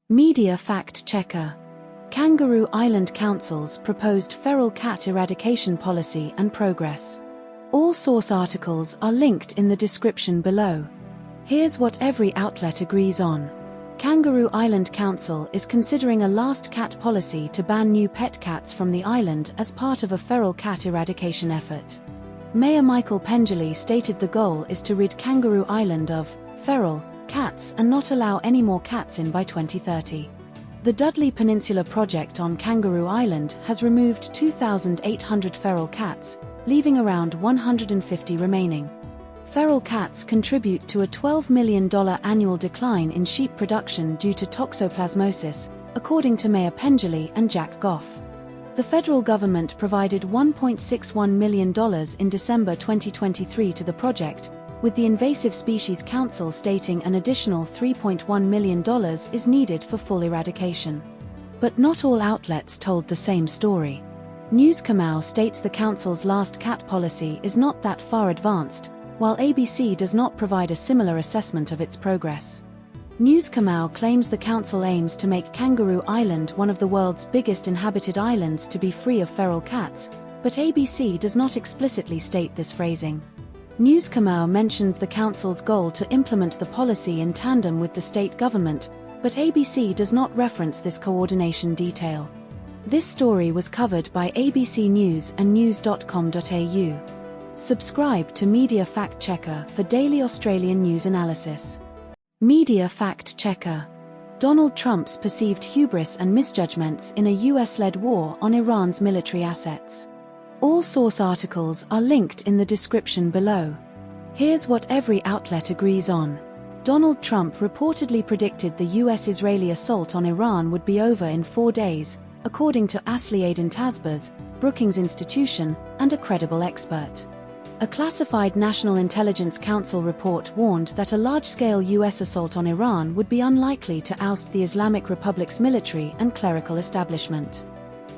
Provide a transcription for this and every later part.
Media fact-checker. Kangaroo Island Council's proposed feral cat eradication policy and progress. All source articles are linked in the description below. Here's what every outlet agrees on. Kangaroo Island Council is considering a last cat policy to ban new pet cats from the island as part of a feral cat eradication effort. Mayor Michael Pengelly stated the goal is to rid Kangaroo Island of feral cats and not allow any more cats in by 2030. The Dudley Peninsula project on Kangaroo Island has removed 2,800 feral cats, leaving around 150 remaining. Feral cats contribute to a $12 million annual decline in sheep production due to toxoplasmosis, according to Mayor Pengelly and Jack Goff. The federal government provided $1.61 million in December 2023 to the project, with the Invasive Species Council stating an additional $3.1 million is needed for full eradication. But not all outlets told the same story. News Kamau states the council's last cat policy is not that far advanced, while ABC does not provide a similar assessment of its progress. News Kamau claims the council aims to make Kangaroo Island one of the world's biggest inhabited islands to be free of feral cats, but ABC does not explicitly state this phrasing. News Kamau mentions the council's goal to implement the policy in tandem with the state government, but ABC does not reference this coordination detail. This story was covered by ABC News and news.com.au. Subscribe to Media Fact Checker for daily Australian news analysis. Media Fact Checker. Donald Trump's perceived hubris and misjudgments in a US-led war on Iran's military assets. All source articles are linked in the description below. Here's what every outlet agrees on. Donald Trump reportedly predicted the US-Israeli assault on Iran would be over in 4 days, according to Asli Aden Tasbaz, Brookings Institution, and a credible expert. A classified National Intelligence Council report warned that a large-scale US assault on Iran would be unlikely to oust the Islamic Republic's military and clerical establishment.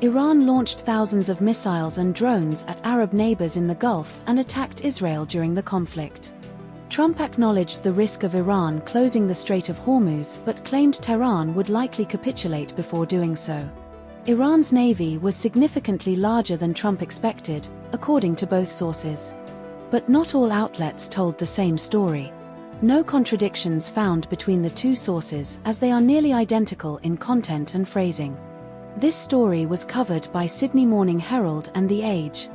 Iran launched thousands of missiles and drones at Arab neighbors in the Gulf and attacked Israel during the conflict. Trump acknowledged the risk of Iran closing the Strait of Hormuz but claimed Tehran would likely capitulate before doing so. Iran's navy was significantly larger than Trump expected, according to both sources. But not all outlets told the same story. No contradictions found between the two sources as they are nearly identical in content and phrasing. This story was covered by Sydney Morning Herald and The Age.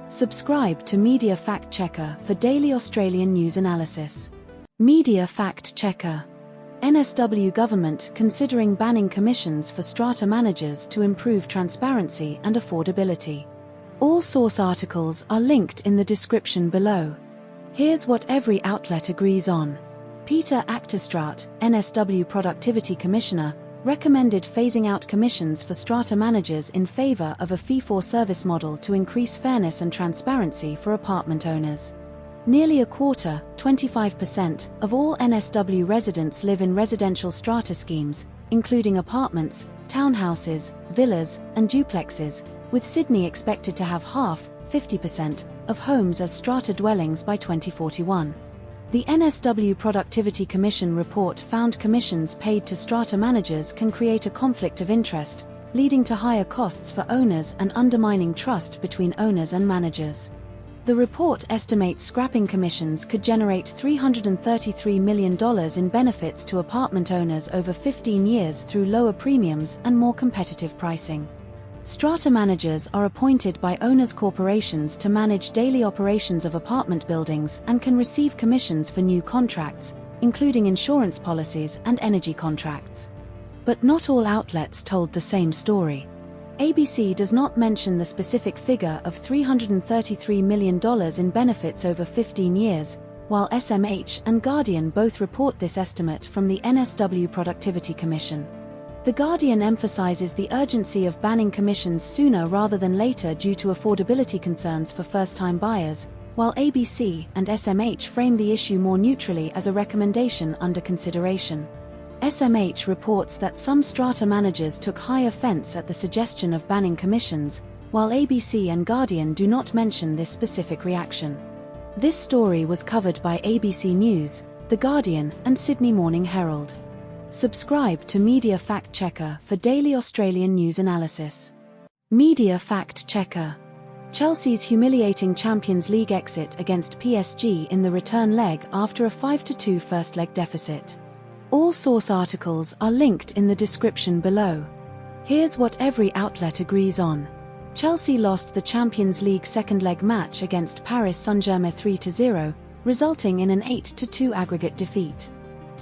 Subscribe to Media Fact Checker for daily Australian news analysis. Media Fact Checker. NSW government considering banning commissions for strata managers to improve transparency and affordability. All source articles are linked in the description below. Here's what every outlet agrees on. Peter Achterstraat, NSW Productivity Commissioner, recommended phasing out commissions for strata managers in favor of a fee-for-service model to increase fairness and transparency for apartment owners. Nearly a quarter, 25%, of all NSW residents live in residential strata schemes, including apartments, townhouses, villas, and duplexes, with Sydney expected to have half, 50%, of homes as strata dwellings by 2041. The NSW Productivity Commission report found commissions paid to strata managers can create a conflict of interest, leading to higher costs for owners and undermining trust between owners and managers. The report estimates scrapping commissions could generate $333 million in benefits to apartment owners over 15 years through lower premiums and more competitive pricing. Strata managers are appointed by owners' corporations to manage daily operations of apartment buildings and can receive commissions for new contracts, including insurance policies and energy contracts. But not all outlets told the same story. ABC does not mention the specific figure of $333 million in benefits over 15 years, while SMH and Guardian both report this estimate from the NSW Productivity Commission. The Guardian emphasizes the urgency of banning commissions sooner rather than later due to affordability concerns for first-time buyers, while ABC and SMH frame the issue more neutrally as a recommendation under consideration. SMH reports that some strata managers took high offense at the suggestion of banning commissions, while ABC and Guardian do not mention this specific reaction. This story was covered by ABC News, The Guardian, and Sydney Morning Herald. Subscribe to Media Fact Checker for daily Australian news analysis. Media Fact Checker. Chelsea's humiliating Champions League exit against PSG in the return leg after a 5-2 first-leg deficit. All source articles are linked in the description below. Here's what every outlet agrees on. Chelsea lost the Champions League second-leg match against Paris Saint-Germain 3-0, resulting in an 8-2 aggregate defeat.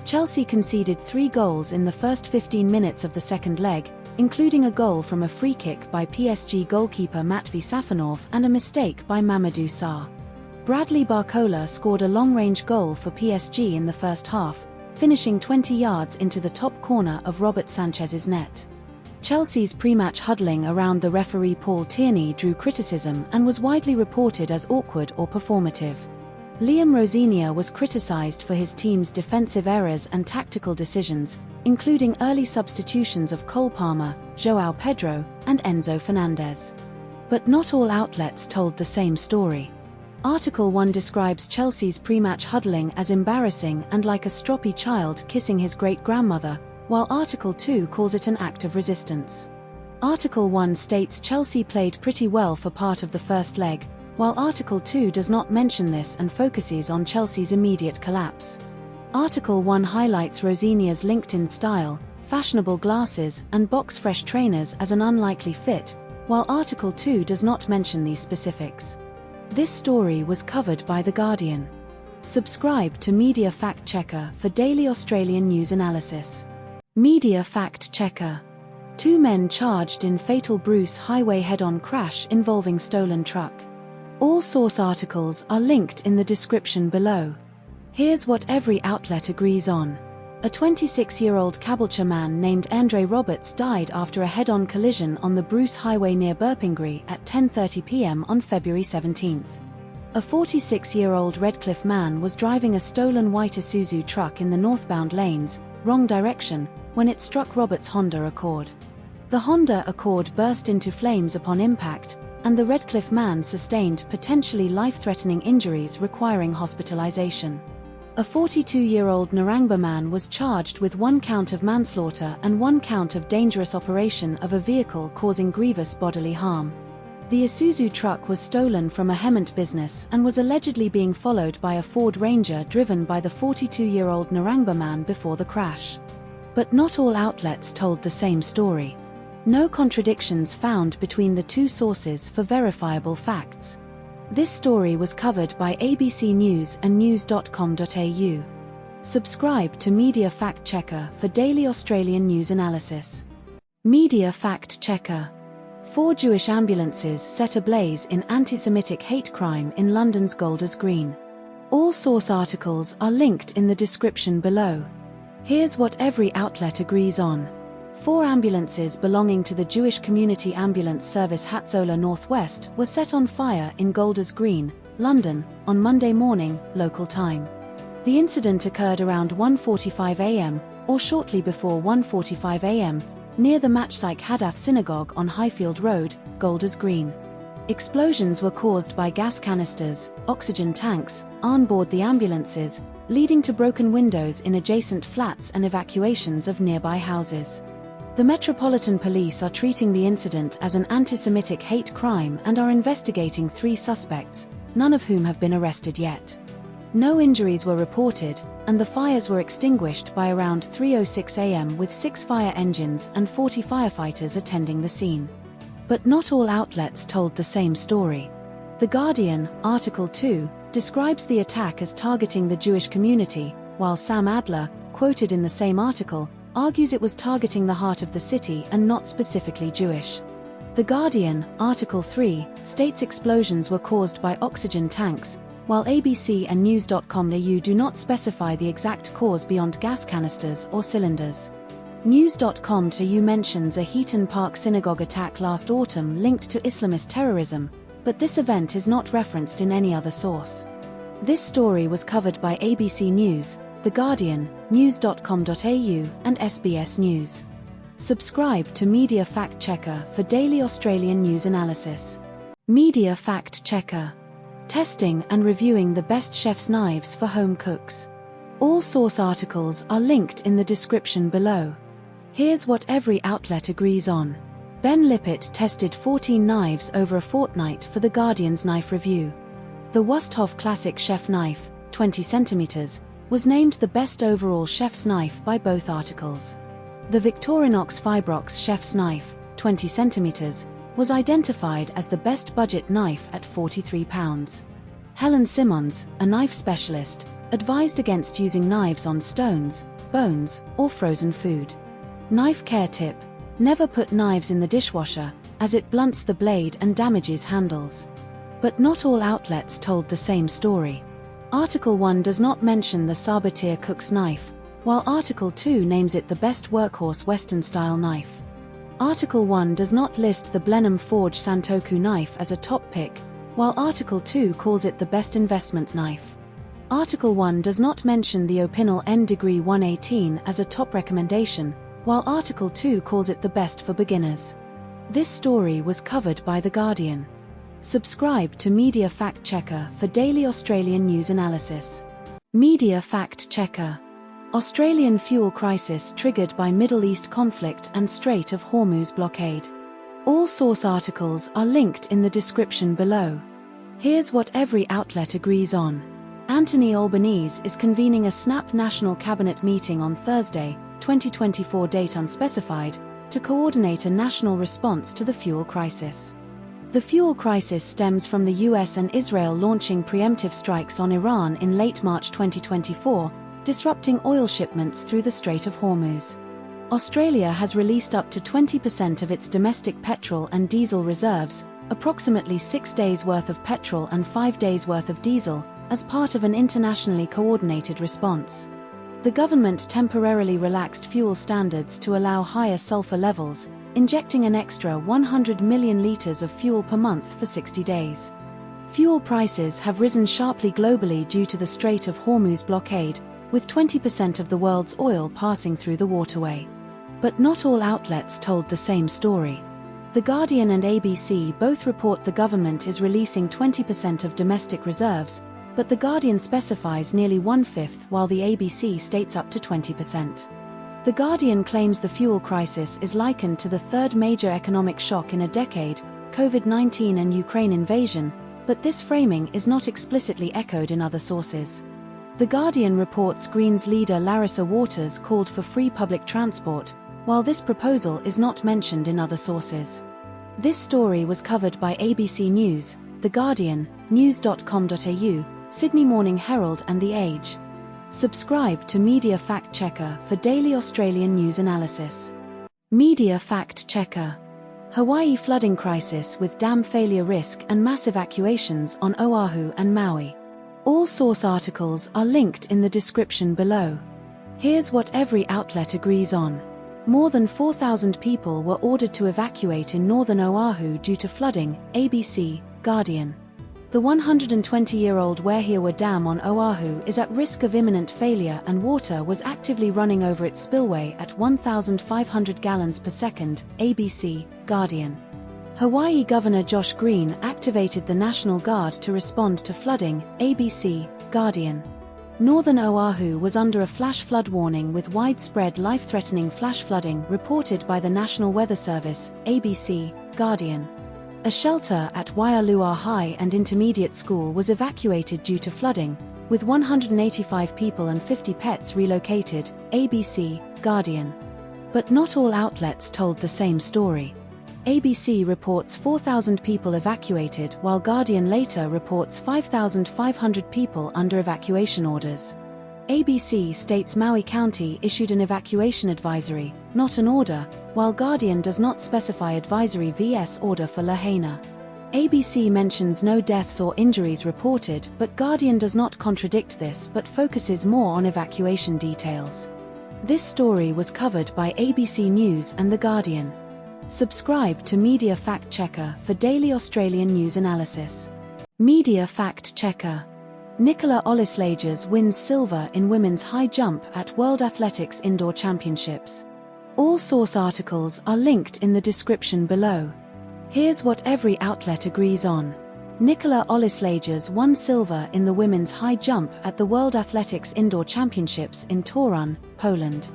Chelsea conceded 3 goals in the first 15 minutes of the second leg, including a goal from a free kick by PSG goalkeeper Matvei Safonov and a mistake by Mamadou Sarr. Bradley Barcola scored a long-range goal for PSG in the first half, finishing 20 yards into the top corner of Robert Sanchez's net. Chelsea's pre-match huddling around the referee Paul Tierney drew criticism and was widely reported as awkward or performative. Liam Rosenior was criticised for his team's defensive errors and tactical decisions, including early substitutions of Cole Palmer, João Pedro, and Enzo Fernandez. But not all outlets told the same story. Article 1 describes Chelsea's pre-match huddling as embarrassing and like a stroppy child kissing his great-grandmother, while Article 2 calls it an act of resistance. Article 1 states Chelsea played pretty well for part of the first leg, while Article 2 does not mention this and focuses on Chelsea's immediate collapse. Article 1 highlights Rosenior's LinkedIn style, fashionable glasses, and box-fresh trainers as an unlikely fit, while Article 2 does not mention these specifics. This story was covered by The Guardian. Subscribe to Media Fact Checker for daily Australian news analysis. Media Fact Checker. 2 men charged in fatal Bruce highway head-on crash involving stolen truck. All source articles are linked in the description below. Here's what every outlet agrees on. A 26-year-old Caboolture man named Andre Roberts died after a head-on collision on the Bruce Highway near Burpengary at 10:30 p.m. on February 17. A 46-year-old Redcliffe man was driving a stolen white Isuzu truck in the northbound lanes, wrong direction, when it struck Roberts' Honda Accord. The Honda Accord burst into flames upon impact, and the Redcliffe man sustained potentially life-threatening injuries requiring hospitalization. A 42-year-old Narangba man was charged with 1 count of manslaughter and 1 count of dangerous operation of a vehicle causing grievous bodily harm. The Isuzu truck was stolen from a Hemant business and was allegedly being followed by a Ford Ranger driven by the 42-year-old Narangba man before the crash. But not all outlets told the same story. No contradictions found between the 2 sources for verifiable facts. This story was covered by ABC News and news.com.au. Subscribe to Media Fact Checker for daily Australian news analysis. Media Fact Checker. 4 Jewish ambulances set ablaze in antisemitic hate crime in London's Golders Green. All source articles are linked in the description below. Here's what every outlet agrees on. 4 ambulances belonging to the Jewish Community Ambulance Service Hatzola Northwest were set on fire in Golders Green, London, on Monday morning, local time. The incident occurred around 1:45 a.m., or shortly before 1:45 a.m., near the Matchsyke Hadath Synagogue on Highfield Road, Golders Green. Explosions were caused by gas canisters, oxygen tanks, on board the ambulances, leading to broken windows in adjacent flats and evacuations of nearby houses. The Metropolitan Police are treating the incident as an antisemitic hate crime and are investigating 3 suspects, none of whom have been arrested yet. No injuries were reported, and the fires were extinguished by around 3:06 a.m. with 6 fire engines and 40 firefighters attending the scene. But not all outlets told the same story. The Guardian, Article 2, describes the attack as targeting the Jewish community, while Sam Adler, quoted in the same article, argues it was targeting the heart of the city and not specifically Jewish. The Guardian, Article 3, states explosions were caused by oxygen tanks, while ABC and news.com.au do not specify the exact cause beyond gas canisters or cylinders. News.com.au mentions a Heaton Park synagogue attack last autumn linked to Islamist terrorism, but this event is not referenced in any other source. This story was covered by ABC News, The Guardian, news.com.au, and SBS News. Subscribe to Media Fact Checker for daily Australian news analysis. Media Fact Checker. Testing and reviewing the best chef's knives for home cooks. All source articles are linked in the description below. Here's what every outlet agrees on. Ben Lippitt tested 14 knives over a fortnight for The Guardian's knife review. The Wusthof Classic Chef Knife, 20 cm, was named the best overall chef's knife by both articles. The Victorinox Fibrox Chef's Knife, 20 cm, was identified as the best budget knife at £43. Helen Simmons, a knife specialist, advised against using knives on stones, bones, or frozen food. Knife care tip: never put knives in the dishwasher, as it blunts the blade and damages handles. But not all outlets told the same story. Article 1 does not mention the Sabatier cook's knife, while Article 2 names it the best workhorse Western-style knife. Article 1 does not list the Blenheim Forge Santoku knife as a top pick, while Article 2 calls it the best investment knife. Article 1 does not mention the Opinel N Degree 118 as a top recommendation, while Article 2 calls it the best for beginners. This story was covered by The Guardian. Subscribe to Media Fact Checker for daily Australian news analysis. Media Fact Checker: Australian fuel crisis triggered by Middle East conflict and Strait of Hormuz blockade. All source articles are linked in the description below. Here's what every outlet agrees on. Anthony Albanese is convening a snap National Cabinet meeting on Thursday, 2024 date unspecified, to coordinate a national response to the fuel crisis. The fuel crisis stems from the US and Israel launching preemptive strikes on Iran in late March 2024, disrupting oil shipments through the Strait of Hormuz. Australia has released up to 20% of its domestic petrol and diesel reserves, approximately 6 days' worth of petrol and 5 days' worth of diesel, as part of an internationally coordinated response. The government temporarily relaxed fuel standards to allow higher sulfur levels, injecting an extra 100 million litres of fuel per month for 60 days. Fuel prices have risen sharply globally due to the Strait of Hormuz blockade, with 20% of the world's oil passing through the waterway. But not all outlets told the same story. The Guardian and ABC both report the government is releasing 20% of domestic reserves, but The Guardian specifies nearly 1/5 while the ABC states up to 20%. The Guardian claims the fuel crisis is likened to the third major economic shock in a decade, COVID-19 and Ukraine invasion, but this framing is not explicitly echoed in other sources. The Guardian reports Greens leader Larissa Waters called for free public transport, while this proposal is not mentioned in other sources. This story was covered by ABC News, The Guardian, news.com.au, Sydney Morning Herald and The Age. Subscribe to Media Fact Checker for daily Australian news analysis. Media Fact Checker: Hawaii flooding crisis with dam failure risk and mass evacuations on Oahu and Maui. All source articles are linked in the description below. Here's what every outlet agrees on. More than 4,000 people were ordered to evacuate in northern Oahu due to flooding, ABC, Guardian. The 120-year-old Waihia Dam on Oahu is at risk of imminent failure and water was actively running over its spillway at 1,500 gallons per second, ABC, Guardian. Hawaii Governor Josh Green activated the National Guard to respond to flooding, ABC, Guardian. Northern Oahu was under a flash flood warning with widespread life-threatening flash flooding reported by the National Weather Service, ABC, Guardian. A shelter at Waialua High and Intermediate School was evacuated due to flooding, with 185 people and 50 pets relocated, ABC, Guardian. But not all outlets told the same story. ABC reports 4,000 people evacuated while Guardian later reports 5,500 people under evacuation orders. ABC states Maui County issued an evacuation advisory, not an order, while Guardian does not specify advisory vs order for Lahaina. ABC mentions no deaths or injuries reported, but Guardian does not contradict this but focuses more on evacuation details. This story was covered by ABC News and The Guardian. Subscribe to Media Fact Checker for daily Australian news analysis. Media Fact Checker: Nicola Olislagers wins silver in women's high jump at World Athletics Indoor Championships. All source articles are linked in the description below. Here's what every outlet agrees on. Nicola Olislages won silver in the women's high jump at the World Athletics Indoor Championships in Torun, Poland.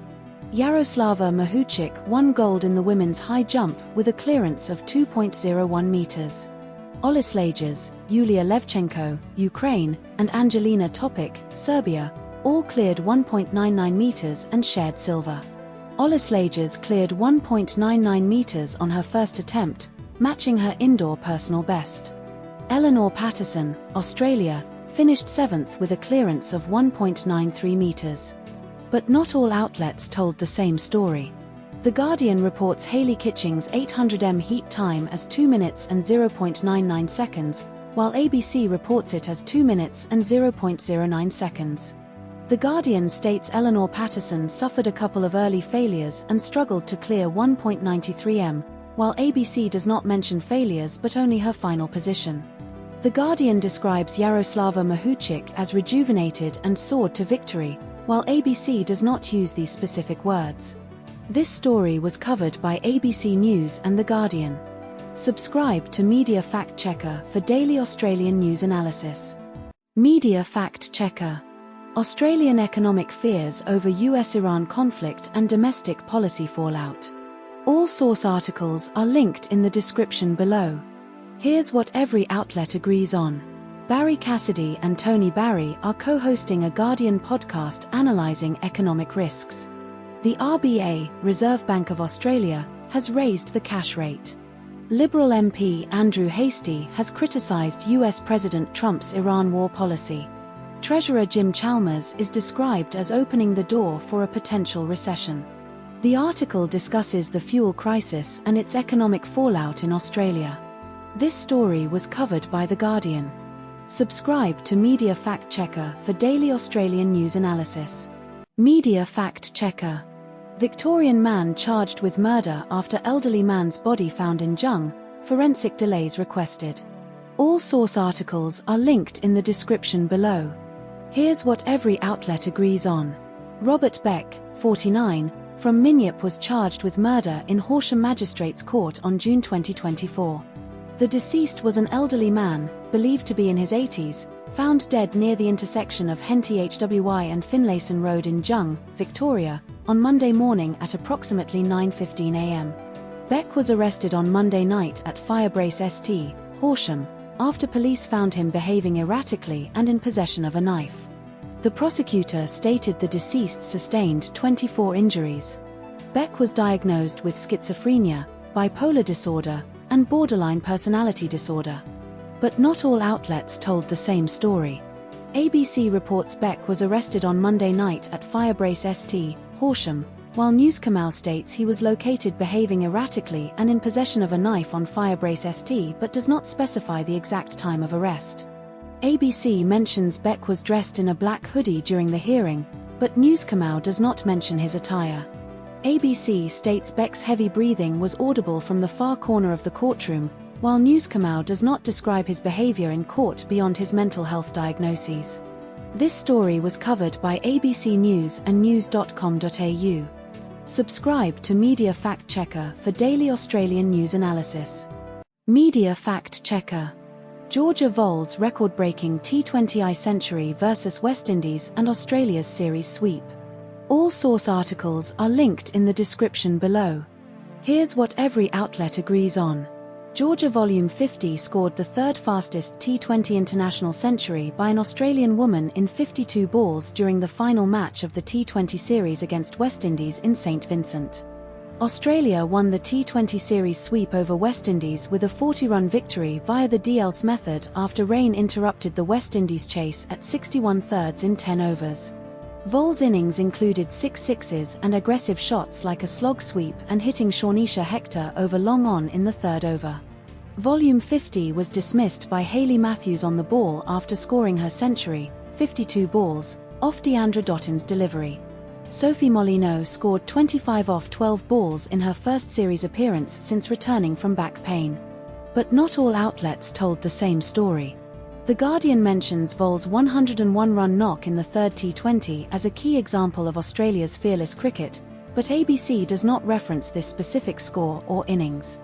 Yaroslava Mahuchik won gold in the women's high jump with a clearance of 2.01 meters. Olislages, Yulia Levchenko, Ukraine, and Angelina Topic, Serbia, all cleared 1.99 meters and shared silver. Olislages cleared 1.99 meters on her first attempt, matching her indoor personal best. Eleanor Patterson, Australia, finished 7th with a clearance of 1.93 meters. But not all outlets told the same story. The Guardian reports Hayley Kitching's 800m heat time as 2 minutes and 0.99 seconds, while ABC reports it as 2 minutes and 0.09 seconds. The Guardian states Eleanor Patterson suffered a couple of early failures and struggled to clear 1.93m, while ABC does not mention failures but only her final position. The Guardian describes Yaroslava Mahuchik as rejuvenated and soared to victory, while ABC does not use these specific words. This story was covered by ABC News and The Guardian. Subscribe to Media Fact Checker for daily Australian news analysis. Media Fact Checker. Australian economic fears over US-Iran conflict and domestic policy fallout. All source articles are linked in the description below. Here's what every outlet agrees on. Barry Cassidy and Tony Barry are co-hosting a Guardian podcast analysing economic risks. The RBA, Reserve Bank of Australia, has raised the cash rate. Liberal MP Andrew Hastie has criticised US President Trump's Iran war policy. Treasurer Jim Chalmers is described as opening the door for a potential recession. The article discusses the fuel crisis and its economic fallout in Australia. This story was covered by The Guardian. Subscribe to Media Fact Checker for daily Australian news analysis. Media Fact Checker. Victorian man charged with murder after elderly man's body found in Jung, forensic delays requested. All source articles are linked in the description below. Here's what every outlet agrees on. Robert Beck, 49, from Minyip was charged with murder in Horsham Magistrates Court on June 2024. The deceased was an elderly man, believed to be in his 80s, found dead near the intersection of Henty HWY and Finlayson Road in Jung, Victoria, on Monday morning at approximately 9:15 a.m. Beck was arrested on Monday night at Firebrace St, Horsham, after police found him behaving erratically and in possession of a knife. The prosecutor stated the deceased sustained 24 injuries. Beck was diagnosed with schizophrenia, bipolar disorder, and borderline personality disorder. But not all outlets told the same story. ABC reports Beck was arrested on Monday night at Firebrace St, Horsham, while Newscomau states he was located behaving erratically and in possession of a knife on Firebrace St but does not specify the exact time of arrest. ABC mentions Beck was dressed in a black hoodie during the hearing, but Newscomau does not mention his attire. ABC states Beck's heavy breathing was audible from the far corner of the courtroom, while Newscomau does not describe his behavior in court beyond his mental health diagnoses. This story was covered by ABC News and news.com.au. Subscribe to Media Fact Checker for daily Australian news analysis. Media Fact Checker. Georgia Vols record-breaking T20I century versus West Indies and Australia's series sweep. All source articles are linked in the description below. Here's what every outlet agrees on. Georgia Volume 50 scored the third fastest T20 international century by an Australian woman in 52 balls during the final match of the T20 series against West Indies in St Vincent. Australia won the T20 series sweep over West Indies with a 40-run victory via the DLS method after rain interrupted the West Indies chase at 61 thirds in 10 overs. Vols' innings included 6 sixes and aggressive shots like a slog sweep and hitting Shawnisha Hector over long on in the third over. Volume 50 was dismissed by Hayley Matthews on the ball after scoring her century, 52 balls, off Deandra Dottin's delivery. Sophie Molyneux scored 25 off 12 balls in her first series appearance since returning from back pain. But not all outlets told the same story. The Guardian mentions Vols' 101-run knock in the third T20 as a key example of Australia's fearless cricket, but ABC does not reference this specific score or innings.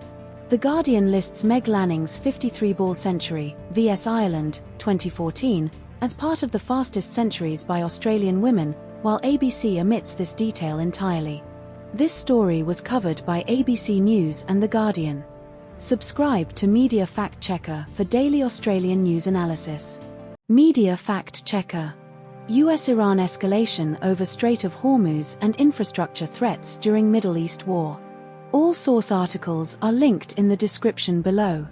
The Guardian lists Meg Lanning's 53-ball century, vs Ireland, 2014, as part of the fastest centuries by Australian women, while ABC omits this detail entirely. This story was covered by ABC News and The Guardian. Subscribe to Media Fact Checker for daily Australian news analysis. Media Fact Checker. US-Iran escalation over Strait of Hormuz and infrastructure threats during Middle East war. All source articles are linked in the description below.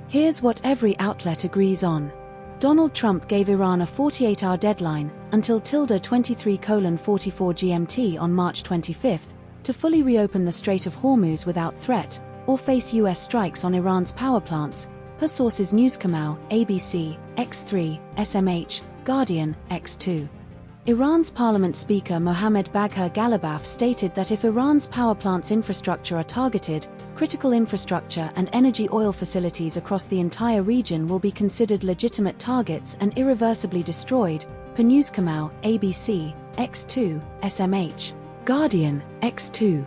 Here's what every outlet agrees on. Donald Trump gave Iran a 48-hour deadline, until 23:44 GMT on March 25, to fully reopen the Strait of Hormuz without threat, or face US strikes on Iran's power plants, per sources Newscomau, ABC, X3, SMH, Guardian, X2. Iran's parliament speaker Mohammad Bagher Ghalibaf stated that if Iran's power plants' infrastructure are targeted, critical infrastructure and energy oil facilities across the entire region will be considered legitimate targets and irreversibly destroyed, per Newscomau, ABC, X2, SMH, Guardian, X2.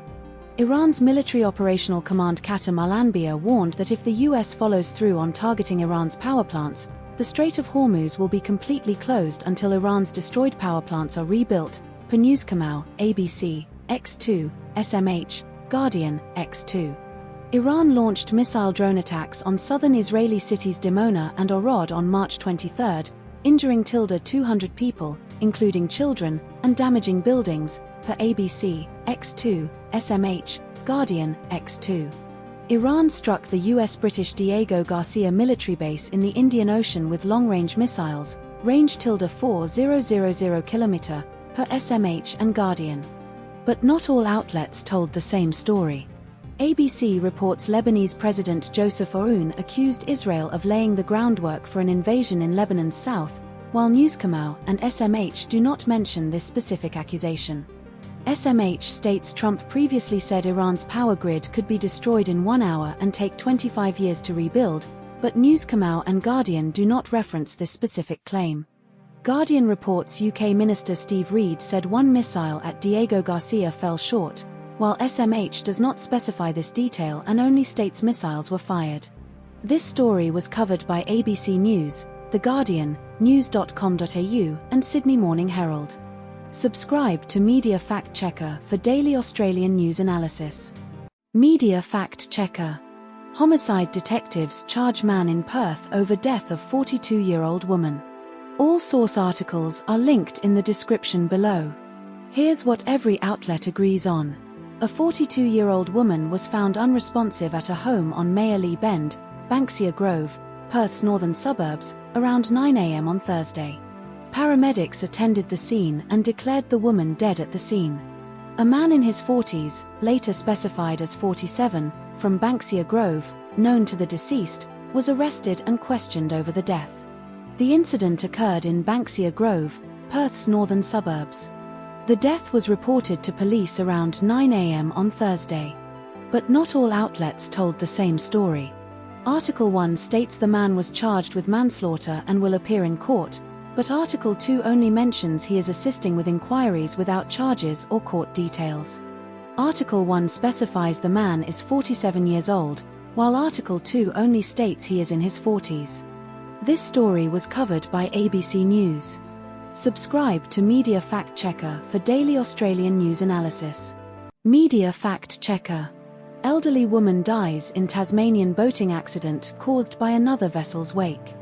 Iran's military operational command Qatar Al-Anbiya warned that if the US follows through on targeting Iran's power plants, the Strait of Hormuz will be completely closed until Iran's destroyed power plants are rebuilt, per Newscomau, ABC, X2, SMH, Guardian, X2. Iran launched missile drone attacks on southern Israeli cities Dimona and Orod on March 23, injuring 200 people, including children, and damaging buildings, per ABC, X2, SMH, Guardian, X2. Iran struck the US-British Diego Garcia military base in the Indian Ocean with long-range missiles, range 4000 km, per SMH and Guardian. But not all outlets told the same story. ABC reports Lebanese President Joseph Aoun accused Israel of laying the groundwork for an invasion in Lebanon's south, while Newscomau and SMH do not mention this specific accusation. SMH states Trump previously said Iran's power grid could be destroyed in 1 hour and take 25 years to rebuild, but Newscomau and Guardian do not reference this specific claim. Guardian reports UK Minister Steve Reed said one missile at Diego Garcia fell short, while SMH does not specify this detail and only states missiles were fired. This story was covered by ABC News, The Guardian, news.com.au, and Sydney Morning Herald. Subscribe to Media Fact Checker for daily Australian news analysis. Media Fact Checker. Homicide detectives charge man in Perth over death of 42-year-old woman. All source articles are linked in the description below. Here's what every outlet agrees on. A 42-year-old woman was found unresponsive at a home on Mayerley Bend, Banksia Grove, Perth's northern suburbs, around 9 a.m. on Thursday. Paramedics attended the scene and declared the woman dead at the scene. A man in his 40s, later specified as 47, from Banksia Grove, known to the deceased, was arrested and questioned over the death. The incident occurred in Banksia Grove, Perth's northern suburbs. The death was reported to police around 9 a.m. on Thursday. But not all outlets told the same story. Article 1 states the man was charged with manslaughter and will appear in court, but Article 2 only mentions he is assisting with inquiries without charges or court details. Article 1 specifies the man is 47 years old, while Article 2 only states he is in his 40s. This story was covered by ABC News. Subscribe to Media Fact Checker for daily Australian news analysis. Media Fact Checker. Elderly woman dies in Tasmanian boating accident caused by another vessel's wake.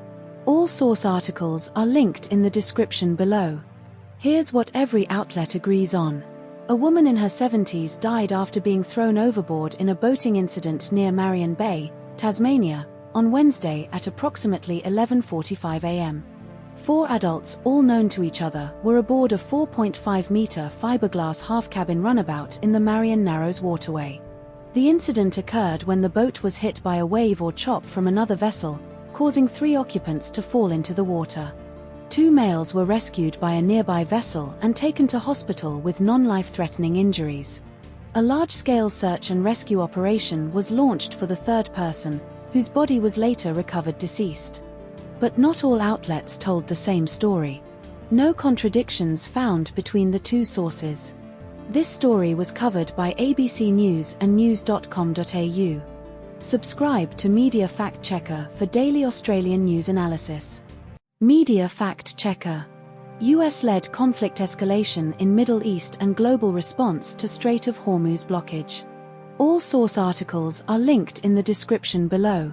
All source articles are linked in the description below. Here's what every outlet agrees on. A woman in her 70s died after being thrown overboard in a boating incident near Marion Bay, Tasmania, on Wednesday at approximately 11:45 a.m. 4 adults, all known to each other, were aboard a 4.5-meter fiberglass half-cabin runabout in the Marion Narrows waterway. The incident occurred when the boat was hit by a wave or chop from another vessel, causing 3 occupants to fall into the water. 2 males were rescued by a nearby vessel and taken to hospital with non-life-threatening injuries. A large-scale search and rescue operation was launched for the third person, whose body was later recovered deceased. But not all outlets told the same story. No contradictions found between the 2 sources. This story was covered by ABC News and news.com.au. Subscribe to Media Fact Checker for daily Australian news analysis. Media Fact Checker. US-led conflict escalation in Middle East and global response to Strait of Hormuz blockage. All source articles are linked in the description below.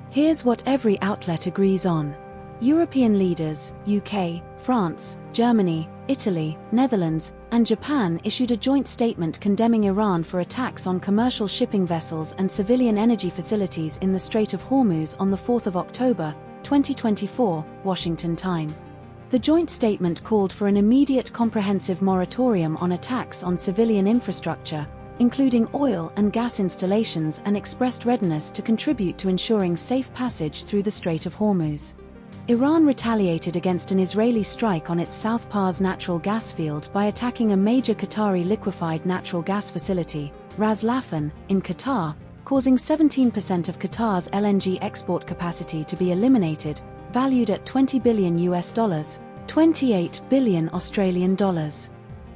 Here's what every outlet agrees on. European leaders, UK, France, Germany, Italy, Netherlands, and Japan issued a joint statement condemning Iran for attacks on commercial shipping vessels and civilian energy facilities in the Strait of Hormuz on the 4th of October, 2024, Washington time. The joint statement called for an immediate comprehensive moratorium on attacks on civilian infrastructure, including oil and gas installations, and expressed readiness to contribute to ensuring safe passage through the Strait of Hormuz. Iran retaliated against an Israeli strike on its South Pars natural gas field by attacking a major Qatari liquefied natural gas facility, Ras Laffan, in Qatar, causing 17% of Qatar's LNG export capacity to be eliminated, valued at $20 billion US, 28 billion Australian dollars.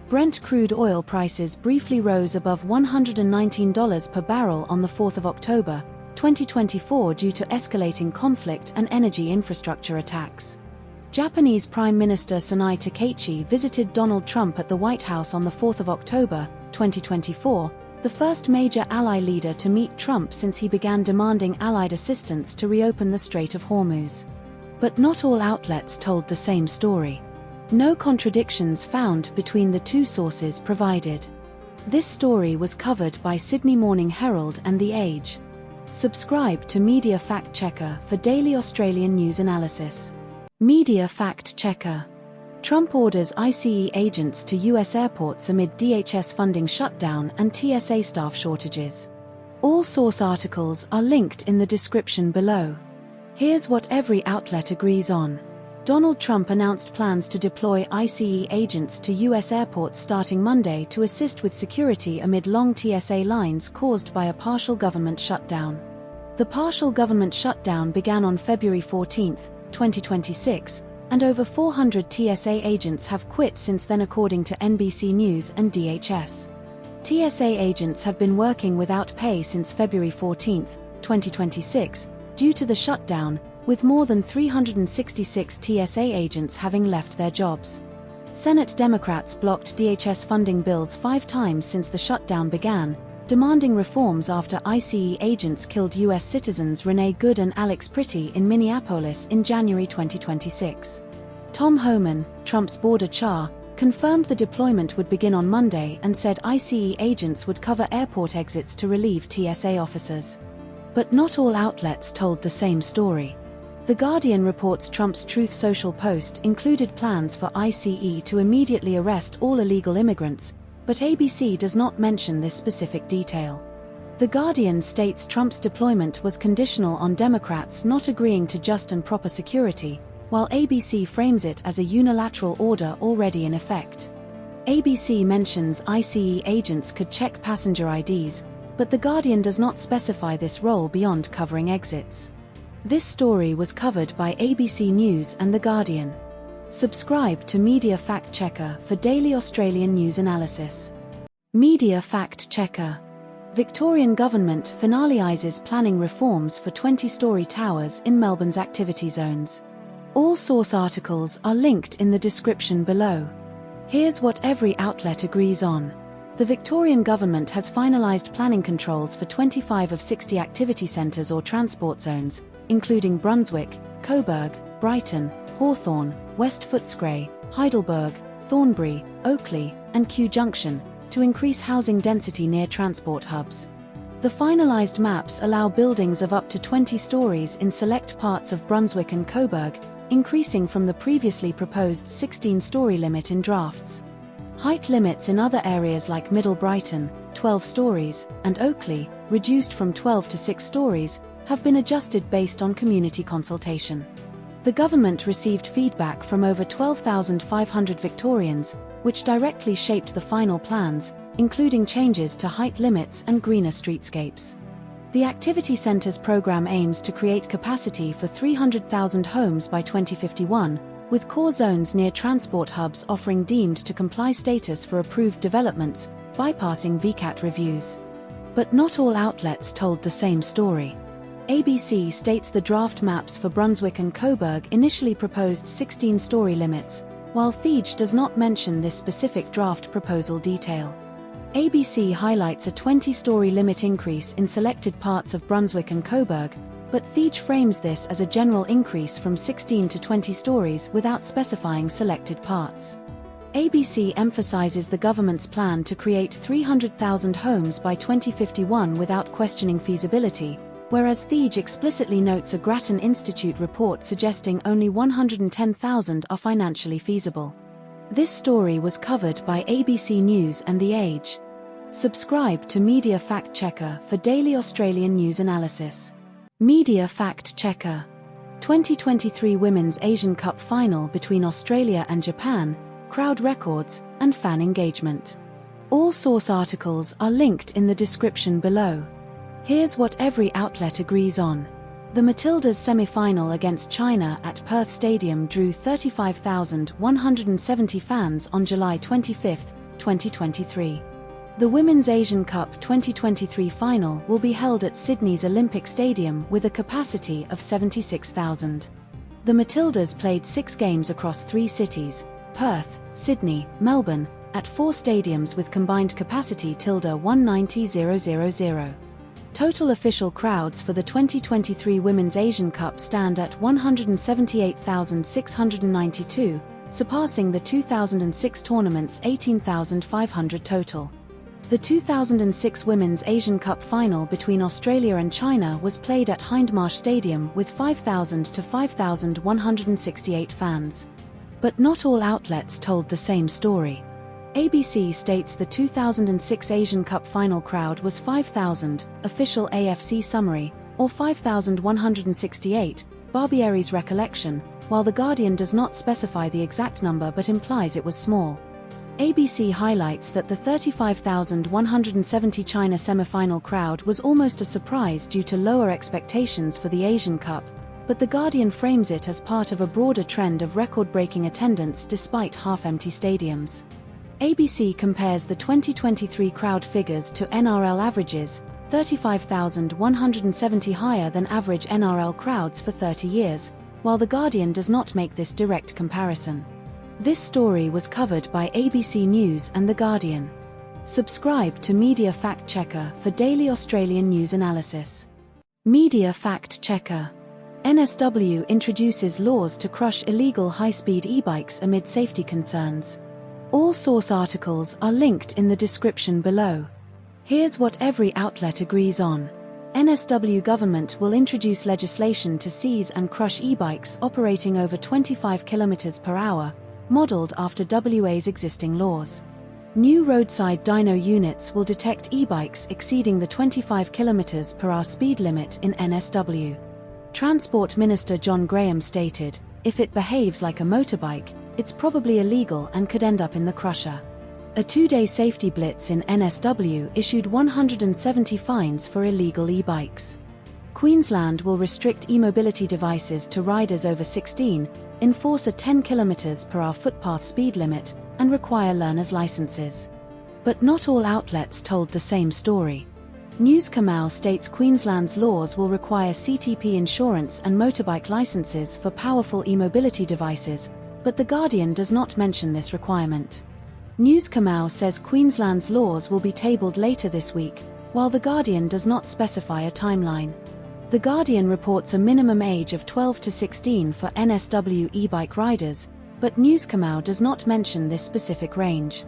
Brent crude oil prices briefly rose above $119 per barrel on the 4th of October, 2024 due to escalating conflict and energy infrastructure attacks. Japanese Prime Minister Sonai Takeichi visited Donald Trump at the White House on the 4th of October, 2024, the first major ally leader to meet Trump since he began demanding Allied assistance to reopen the Strait of Hormuz. But not all outlets told the same story. No contradictions found between the two sources provided. This story was covered by Sydney Morning Herald and The Age. Subscribe to Media Fact Checker for daily Australian news analysis. Media Fact Checker. Trump orders ICE agents to US airports amid DHS funding shutdown and TSA staff shortages. All source articles are linked in the description below. Here's what every outlet agrees on. Donald Trump announced plans to deploy ICE agents to US airports starting Monday to assist with security amid long TSA lines caused by a partial government shutdown. The partial government shutdown began on February 14, 2026, and over 400 TSA agents have quit since then, according to NBC News and DHS. TSA agents have been working without pay since February 14, 2026, due to the shutdown, with more than 366 TSA agents having left their jobs. Senate Democrats blocked DHS funding bills 5 times since the shutdown began, demanding reforms after ICE agents killed U.S. citizens Renee Good and Alex Pretty in Minneapolis in January 2026. Tom Homan, Trump's border czar, confirmed the deployment would begin on Monday and said ICE agents would cover airport exits to relieve TSA officers. But not all outlets told the same story. The Guardian reports Trump's Truth Social post included plans for ICE to immediately arrest all illegal immigrants, but ABC does not mention this specific detail. The Guardian states Trump's deployment was conditional on Democrats not agreeing to just and proper security, while ABC frames it as a unilateral order already in effect. ABC mentions ICE agents could check passenger IDs, but The Guardian does not specify this role beyond covering exits. This story was covered by ABC News and The Guardian. Subscribe to Media Fact Checker for daily Australian news analysis. Media Fact Checker. Victorian government finalises planning reforms for 20-storey towers in Melbourne's activity zones. All source articles are linked in the description below. Here's what every outlet agrees on. The Victorian government has finalised planning controls for 25 of 60 activity centres or transport zones, including Brunswick, Coburg, Brighton, Hawthorn, West Footscray, Heidelberg, Thornbury, Oakley, and Kew Junction, to increase housing density near transport hubs. The finalised maps allow buildings of up to 20 stories in select parts of Brunswick and Coburg, increasing from the previously proposed 16-storey limit in drafts. Height limits in other areas like Middle Brighton, 12 stories, and Oakley, reduced from 12 to 6 stories, have been adjusted based on community consultation. The government received feedback from over 12,500 Victorians, which directly shaped the final plans, including changes to height limits and greener streetscapes. The Activity Centres programme aims to create capacity for 300,000 homes by 2051, with core zones near transport hubs offering deemed to comply status for approved developments, bypassing VCAT reviews. But not all outlets told the same story. ABC states the draft maps for Brunswick and Coburg initially proposed 16-story limits, while Thiege does not mention this specific draft proposal detail. ABC highlights a 20-story limit increase in selected parts of Brunswick and Coburg, but Thiege frames this as a general increase from 16 to 20 stories without specifying selected parts. ABC emphasizes the government's plan to create 300,000 homes by 2051 without questioning feasibility, whereas Thiege explicitly notes a Grattan Institute report suggesting only 110,000 are financially feasible. This story was covered by ABC News and The Age. Subscribe to Media Fact Checker for daily Australian news analysis. Media Fact Checker. 2023 Women's Asian Cup Final between Australia and Japan, crowd records, and fan engagement. All source articles are linked in the description below. Here's what every outlet agrees on. The Matildas semi-final against China at Perth Stadium drew 35,170 fans on July 25, 2023. The Women's Asian Cup 2023 final will be held at Sydney's Olympic Stadium with a capacity of 76,000. The Matildas played 6 games across 3 cities, Perth, Sydney, Melbourne, at 4 stadiums with combined capacity 190,000. Total official crowds for the 2023 Women's Asian Cup stand at 178,692, surpassing the 2006 tournament's 18,500 total. The 2006 Women's Asian Cup final between Australia and China was played at Hindmarsh Stadium with 5,000 to 5,168 fans. But not all outlets told the same story. ABC states the 2006 Asian Cup final crowd was 5,000, official AFC summary, or 5,168, Barbieri's recollection, while The Guardian does not specify the exact number but implies it was small. ABC highlights that the 35,170 China semi-final crowd was almost a surprise due to lower expectations for the Asian Cup, but The Guardian frames it as part of a broader trend of record-breaking attendance despite half-empty stadiums. ABC compares the 2023 crowd figures to NRL averages, 35,170 higher than average NRL crowds for 30 years, while The Guardian does not make this direct comparison. This story was covered by ABC News and The Guardian. Subscribe to Media Fact Checker for daily Australian news analysis. Media Fact Checker. NSW introduces laws to crush illegal high-speed e-bikes amid safety concerns. All source articles are linked in the description below. Here's what every outlet agrees on. NSW government will introduce legislation to seize and crush e-bikes operating over 25 km per hour, modelled after WA's existing laws. New roadside dyno units will detect e-bikes exceeding the 25 km per hour speed limit in NSW. Transport Minister John Graham stated, "If it behaves like a motorbike, it's probably illegal and could end up in the crusher." A 2-day safety blitz in NSW issued 170 fines for illegal e-bikes. Queensland will restrict e-mobility devices to riders over 16, enforce a 10 km per hour footpath speed limit, and require learners' licenses. But not all outlets told the same story. News Kamau states Queensland's laws will require CTP insurance and motorbike licenses for powerful e-mobility devices, but The Guardian does not mention this requirement. News Kamau says Queensland's laws will be tabled later this week, while The Guardian does not specify a timeline. The Guardian reports a minimum age of 12 to 16 for NSW e-bike riders, but News Kamau does not mention this specific range.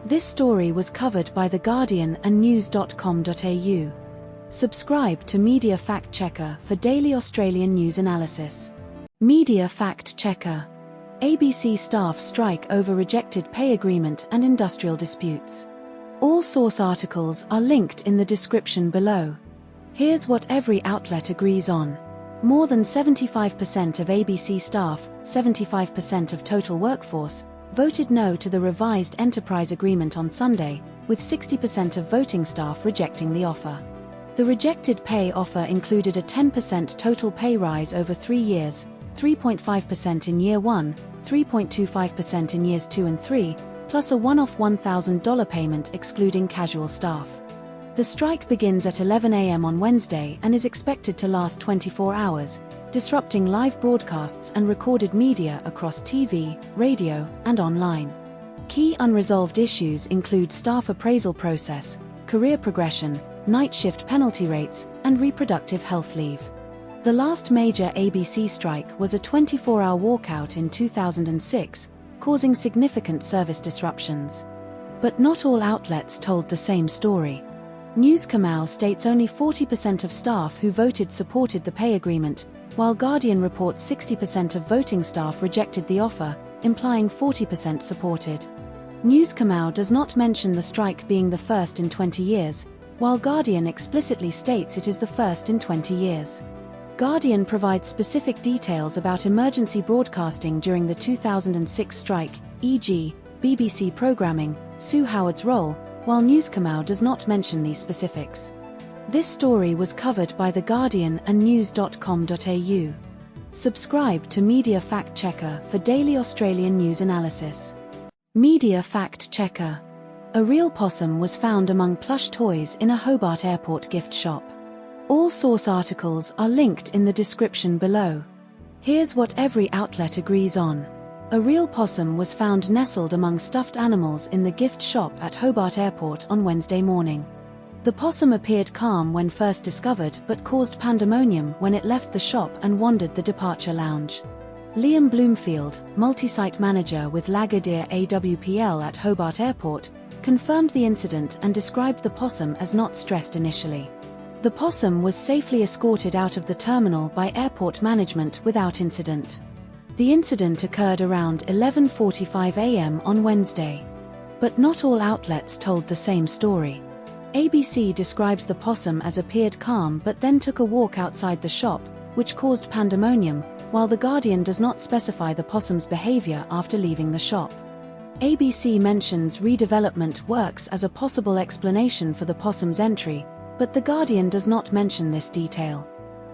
This story was covered by The Guardian and news.com.au. Subscribe to Media Fact Checker for daily Australian news analysis. Media Fact Checker. ABC staff strike over rejected pay agreement and industrial disputes. All source articles are linked in the description below. Here's what every outlet agrees on. More than 75% of ABC staff, 75% of total workforce, voted no to the revised enterprise agreement on Sunday, with 60% of voting staff rejecting the offer. The rejected pay offer included a 10% total pay rise over 3 years, 3.5% in year 1, 3.25% in years 2 and 3, plus a one-off $1,000 payment excluding casual staff. The strike begins at 11 a.m. on Wednesday and is expected to last 24 hours, disrupting live broadcasts and recorded media across TV, radio, and online. Key unresolved issues include staff appraisal process, career progression, night shift penalty rates, and reproductive health leave. The last major ABC strike was a 24-hour walkout in 2006, causing significant service disruptions. But not all outlets told the same story. News Kamau states only 40% of staff who voted supported the pay agreement, while Guardian reports 60% of voting staff rejected the offer, implying 40% supported. News Kamau does not mention the strike being the first in 20 years, while Guardian explicitly states it is the first in 20 years. Guardian provides specific details about emergency broadcasting during the 2006 strike, e.g., BBC programming, Sue Howard's role, while News Kamau does not mention these specifics. This story was covered by The Guardian and news.com.au. Subscribe to Media Fact Checker for daily Australian news analysis. Media Fact Checker. A real possum was found among plush toys in a Hobart Airport gift shop. All source articles are linked in the description below. Here's what every outlet agrees on. A real possum was found nestled among stuffed animals in the gift shop at Hobart Airport on Wednesday morning. The possum appeared calm when first discovered but caused pandemonium when it left the shop and wandered the departure lounge. Liam Bloomfield, multi-site manager with Lagardère AWPL at Hobart Airport, confirmed the incident and described the possum as not stressed initially. The possum was safely escorted out of the terminal by airport management without incident. The incident occurred around 11:45 a.m. on Wednesday. But not all outlets told the same story. ABC describes the possum as appeared calm but then took a walk outside the shop, which caused pandemonium, while The Guardian does not specify the possum's behavior after leaving the shop. ABC mentions redevelopment works as a possible explanation for the possum's entry, but The Guardian does not mention this detail.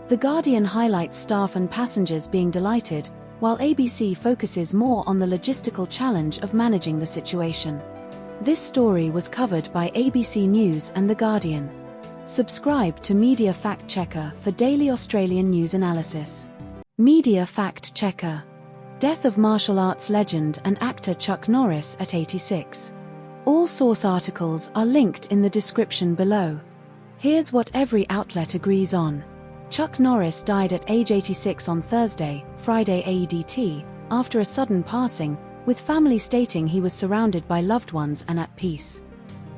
The Guardian highlights staff and passengers being delighted, while ABC focuses more on the logistical challenge of managing the situation. This story was covered by ABC News and The Guardian. Subscribe to Media Fact Checker for daily Australian news analysis. Media Fact Checker. Death of martial arts legend and actor Chuck Norris at 86. All source articles are linked in the description below. Here's what every outlet agrees on. Chuck Norris died at age 86 on Thursday, Friday AEDT, after a sudden passing, with family stating he was surrounded by loved ones and at peace.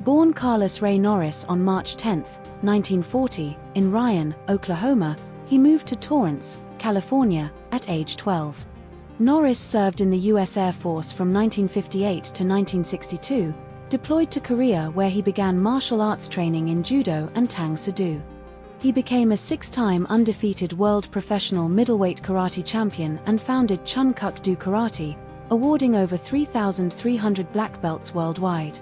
Born Carlos Ray Norris on March 10, 1940, in Ryan, Oklahoma, he moved to Torrance, California, at age 12. Norris served in the U.S. Air Force from 1958 to 1962, deployed to Korea where he began martial arts training in Judo and Tang Soo Do. He became a 6-time undefeated world professional middleweight karate champion and founded Chun Kuk Do Karate, awarding over 3,300 black belts worldwide.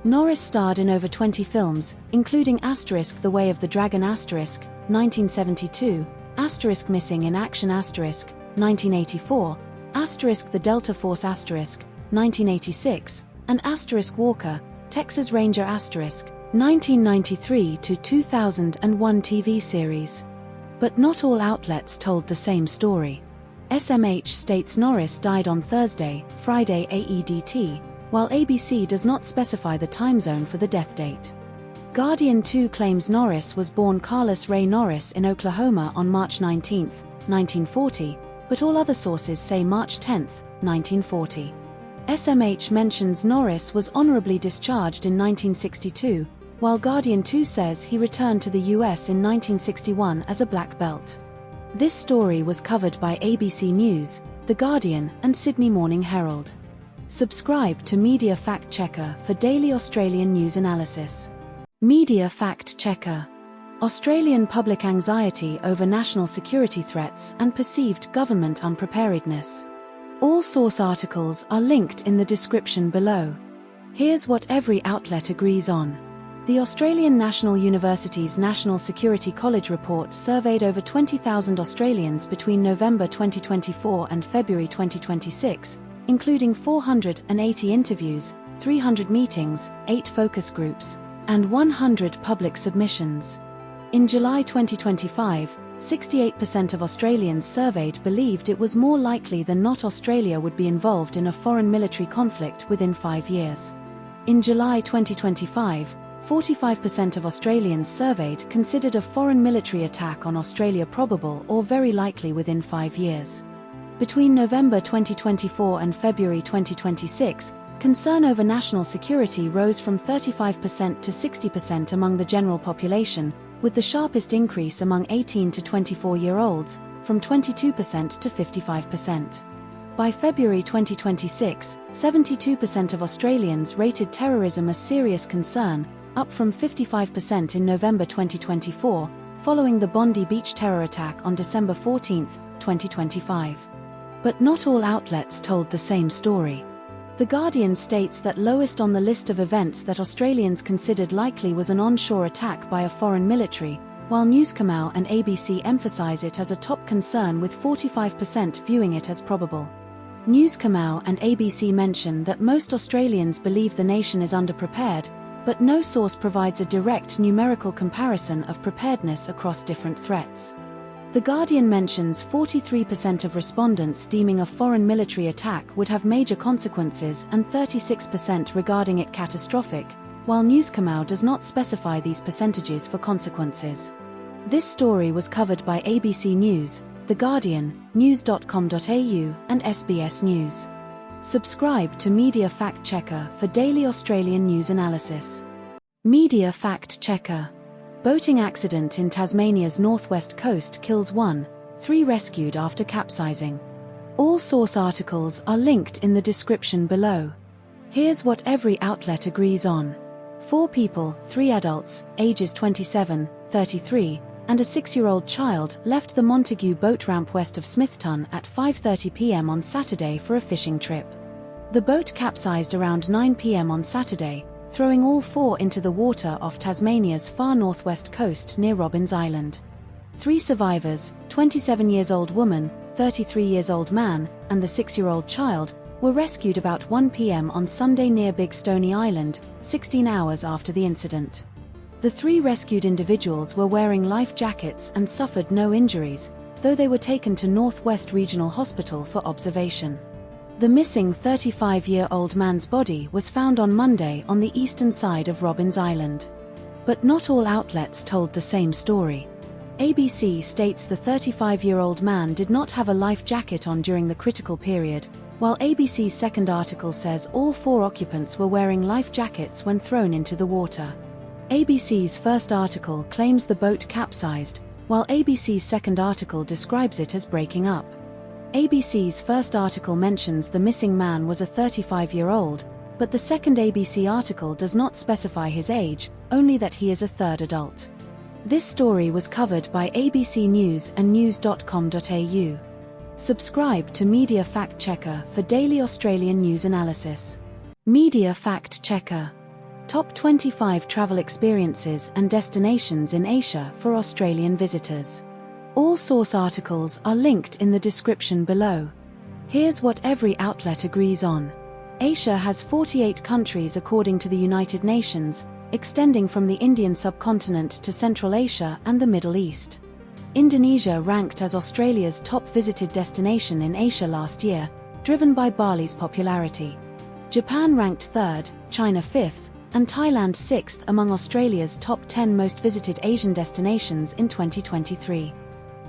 Norris starred in over 20 films, including The Way of the Dragon *, 1972, Missing in Action *, 1984, The Delta Force *, 1986, and Walker, Texas Ranger *, 1993 to 2001 TV series. But not all outlets told the same story. SMH states Norris died on Thursday, Friday AEDT, while ABC does not specify the time zone for the death date. Guardian 2 claims Norris was born Carlos Ray Norris in Oklahoma on March 19, 1940, but all other sources say March 10, 1940. SMH mentions Norris was honorably discharged in 1962, while Guardian 2 says he returned to the US in 1961 as a black belt. This story was covered by ABC News, The Guardian, and Sydney Morning Herald. Subscribe to Media Fact Checker for daily Australian news analysis. Media Fact Checker. Australian public anxiety over national security threats and perceived government unpreparedness. All source articles are linked in the description below. Here's what every outlet agrees on. The Australian National University's National Security College report surveyed over 20,000 Australians between November 2024 and February 2026, including 480 interviews, 300 meetings, 8 focus groups, and 100 public submissions. In July 2025, 68% of Australians surveyed believed it was more likely than not Australia would be involved in a foreign military conflict within 5 years. In July 2025, 45% of Australians surveyed considered a foreign military attack on Australia probable or very likely within 5 years. Between November 2024 and February 2026, concern over national security rose from 35% to 60% among the general population, with the sharpest increase among 18 to 24-year-olds, from 22% to 55%. By February 2026, 72% of Australians rated terrorism a serious concern, up from 55% in November 2024, following the Bondi Beach terror attack on December 14, 2025. But not all outlets told the same story. The Guardian states that lowest on the list of events that Australians considered likely was an onshore attack by a foreign military, while Newscamau and ABC emphasize it as a top concern with 45% viewing it as probable. Newscamau and ABC mention that most Australians believe the nation is underprepared, but no source provides a direct numerical comparison of preparedness across different threats. The Guardian mentions 43% of respondents deeming a foreign military attack would have major consequences and 36% regarding it catastrophic, while Newscamau does not specify these percentages for consequences. This story was covered by ABC News, The Guardian, news.com.au, and SBS News. Subscribe to Media Fact Checker for daily Australian news analysis. Media Fact Checker. Boating accident in Tasmania's northwest coast kills 3 rescued after capsizing. All source articles are linked in the description below. Here's what every outlet agrees on. 4 people, 3 adults, ages 27, 33, and a 6-year-old child left the Montague boat ramp west of Smithton at 5:30 p.m. on Saturday for a fishing trip. The boat capsized around 9 p.m. on Saturday, throwing all 4 into the water off Tasmania's far northwest coast near Robins Island. 3 survivors, 27-year-old woman, 33-year-old man, and the 6-year-old child, were rescued about 1 p.m. on Sunday near Big Stony Island, 16 hours after the incident. The 3 rescued individuals were wearing life jackets and suffered no injuries, though they were taken to Northwest Regional Hospital for observation. The missing 35-year-old man's body was found on Monday on the eastern side of Robins Island. But not all outlets told the same story. ABC states the 35-year-old man did not have a life jacket on during the critical period, while ABC's second article says all 4 occupants were wearing life jackets when thrown into the water. ABC's first article claims the boat capsized, while ABC's second article describes it as breaking up. ABC's first article mentions the missing man was a 35-year-old, but the second ABC article does not specify his age, only that he is a third adult. This story was covered by ABC News and news.com.au. Subscribe to Media Fact Checker for daily Australian news analysis. Media Fact Checker. Top 25 travel experiences and destinations in Asia for Australian visitors. All source articles are linked in the description below. Here's what every outlet agrees on. Asia has 48 countries according to the United Nations, extending from the Indian subcontinent to Central Asia and the Middle East. Indonesia ranked as Australia's top visited destination in Asia last year, driven by Bali's popularity. Japan ranked 3rd, China 5th, and Thailand 6th among Australia's top 10 most visited Asian destinations in 2023.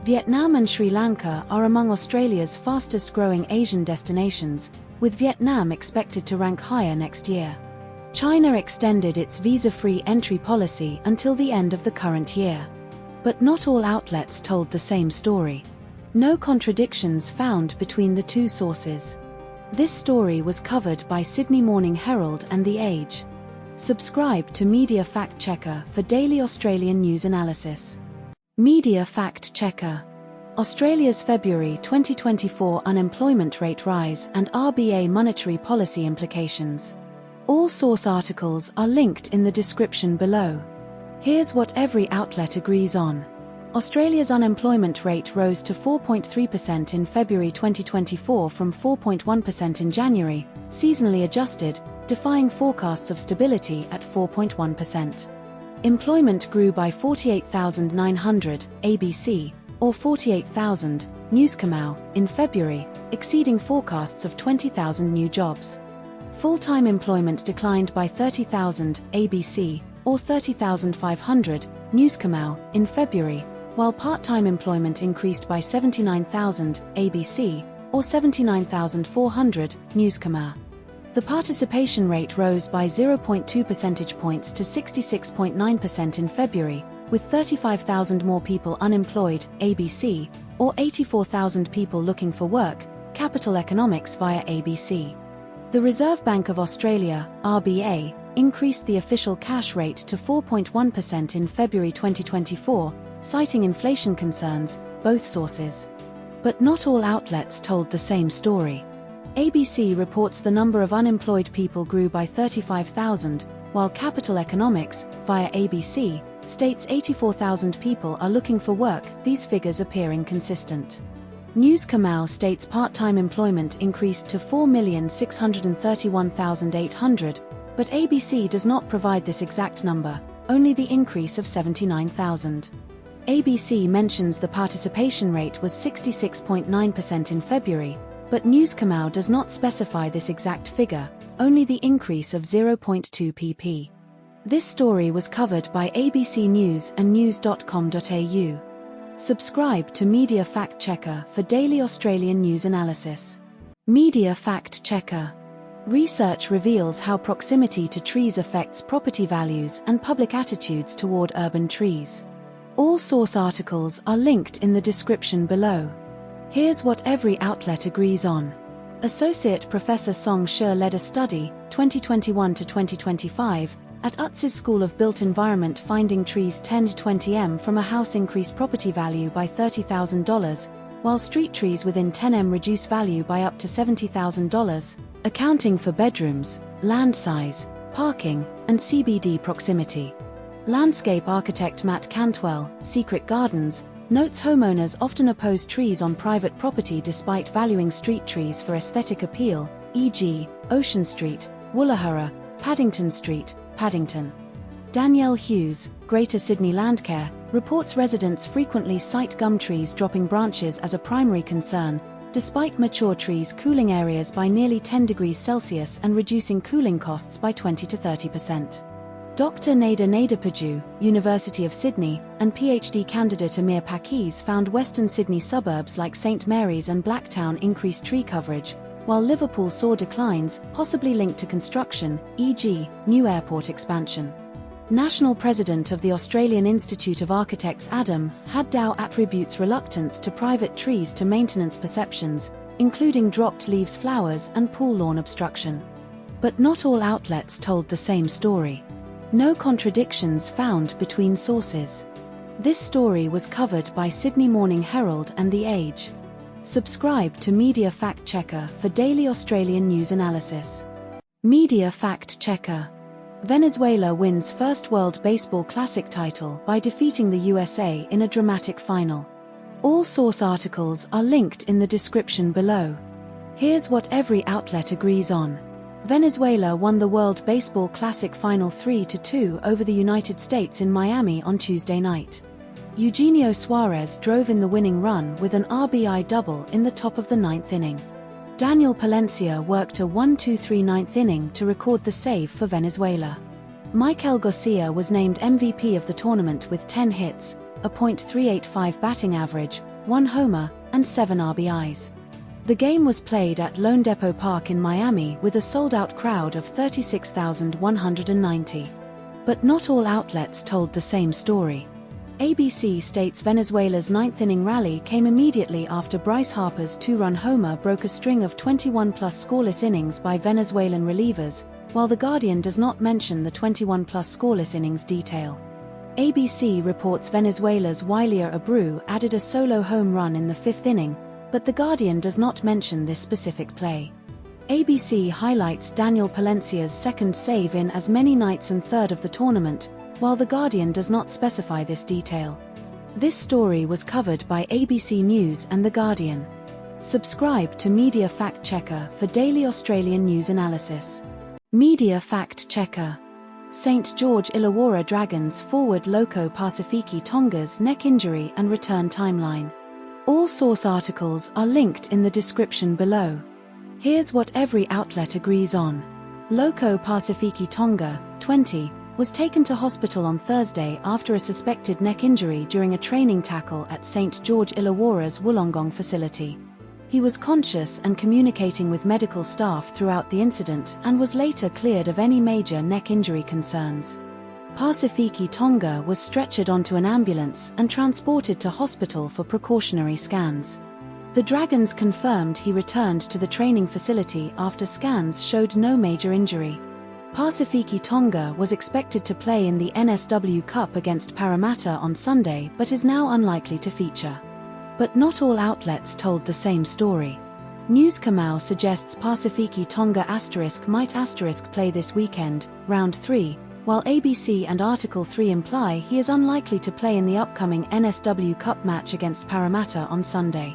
Vietnam and Sri Lanka are among Australia's fastest-growing Asian destinations, with Vietnam expected to rank higher next year. China extended its visa-free entry policy until the end of the current year. But not all outlets told the same story. No contradictions found between the 2 sources. This story was covered by Sydney Morning Herald and The Age. Subscribe to Media Fact Checker for daily Australian news analysis. Media Fact Checker. Australia's February 2024 unemployment rate rise and RBA monetary policy implications. All source articles are linked in the description below. Here's what every outlet agrees on. Australia's unemployment rate rose to 4.3% in February 2024 from 4.1% in January, seasonally adjusted, defying forecasts of stability at 4.1%. Employment grew by 48,900, ABC, or 48,000, Newscomau, in February, exceeding forecasts of 20,000 new jobs. Full-time employment declined by 30,000, ABC, or 30,500, Newscomau, in February, while part-time employment increased by 79,000, ABC, or 79,400, Newscomau. The participation rate rose by 0.2 percentage points to 66.9% in February, with 35,000 more people unemployed, ABC, or 84,000 people looking for work, Capital Economics via ABC. The Reserve Bank of Australia, RBA, increased the official cash rate to 4.1% in February 2024, citing inflation concerns, both sources. But not all outlets told the same story. ABC reports the number of unemployed people grew by 35,000, while Capital Economics, via ABC, states 84,000 people are looking for work, these figures appear inconsistent. Newscomau states part-time employment increased to 4,631,800, but ABC does not provide this exact number, only the increase of 79,000. ABC mentions the participation rate was 66.9% in February, but Newscomau does not specify this exact figure, only the increase of 0.2 pp. This story was covered by ABC News and news.com.au. Subscribe to Media Fact Checker for daily Australian news analysis. Media Fact Checker. Research reveals how proximity to trees affects property values and public attitudes toward urban trees. All source articles are linked in the description below. Here's what every outlet agrees on. Associate Professor Song Shi led a study, 2021 to 2025, at UTS's School of Built Environment finding trees 10 to 20 m from a house increase property value by $30,000, while street trees within 10 m reduce value by up to $70,000, accounting for bedrooms, land size, parking, and CBD proximity. Landscape architect Matt Cantwell, Secret Gardens, notes homeowners often oppose trees on private property despite valuing street trees for aesthetic appeal, e.g., Ocean Street, Woollahra, Paddington Street, Paddington. Danielle Hughes, Greater Sydney Landcare, reports residents frequently cite gum trees dropping branches as a primary concern, despite mature trees cooling areas by nearly 10 degrees Celsius and reducing cooling costs by 20 to 30%. Dr. Nada Nadapaju, University of Sydney, and PhD candidate Amir Pakiz found Western Sydney suburbs like St Mary's and Blacktown increased tree coverage, while Liverpool saw declines, possibly linked to construction, e.g., new airport expansion. National President of the Australian Institute of Architects Adam Haddow attributes reluctance to private trees to maintenance perceptions, including dropped leaves flowers and pool lawn obstruction. But not all outlets told the same story. No contradictions found between sources. This story was covered by Sydney Morning Herald and The Age. Subscribe to Media Fact Checker for daily Australian news analysis. Media Fact Checker. Venezuela wins first World Baseball Classic title by defeating the USA in a dramatic final. All source articles are linked in the description below. Here's what every outlet agrees on. Venezuela won the World Baseball Classic Final 3-2 over the United States in Miami on Tuesday night. Eugenio Suarez drove in the winning run with an RBI double in the top of the ninth inning. Daniel Palencia worked a 1-2-3 ninth inning to record the save for Venezuela. Michael Garcia was named MVP of the tournament with 10 hits, a .385 batting average, 1 homer, and 7 RBIs. The game was played at Lone Depot Park in Miami with a sold-out crowd of 36,190. But not all outlets told the same story. ABC states Venezuela's ninth-inning rally came immediately after Bryce Harper's 2-run homer broke a string of 21-plus scoreless innings by Venezuelan relievers, while The Guardian does not mention the 21-plus scoreless innings detail. ABC reports Venezuela's Wylier Abreu added a solo home run in the fifth inning, but The Guardian does not mention this specific play. ABC highlights Daniel Palencia's second save in as many nights and third of the tournament, while The Guardian does not specify this detail. This story was covered by ABC News and The Guardian. Subscribe to Media Fact Checker for daily Australian news analysis. Media Fact Checker. St. George Illawarra Dragons forward Loco Pacifici Tonga's neck injury and return timeline. All source articles are linked in the description below. Here's what every outlet agrees on. Loco Pacifici Tonga, 20, was taken to hospital on Thursday after a suspected neck injury during a training tackle at St. George Illawarra's Wollongong facility. He was conscious and communicating with medical staff throughout the incident and was later cleared of any major neck injury concerns. Pacifici Tonga was stretchered onto an ambulance and transported to hospital for precautionary scans. The Dragons confirmed he returned to the training facility after scans showed no major injury. Pacifici Tonga was expected to play in the NSW Cup against Parramatta on Sunday but is now unlikely to feature. But not all outlets told the same story. News Kamau suggests Pacifici Tonga might play this weekend, round 3, while ABC and Article 3 imply he is unlikely to play in the upcoming NSW Cup match against Parramatta on Sunday.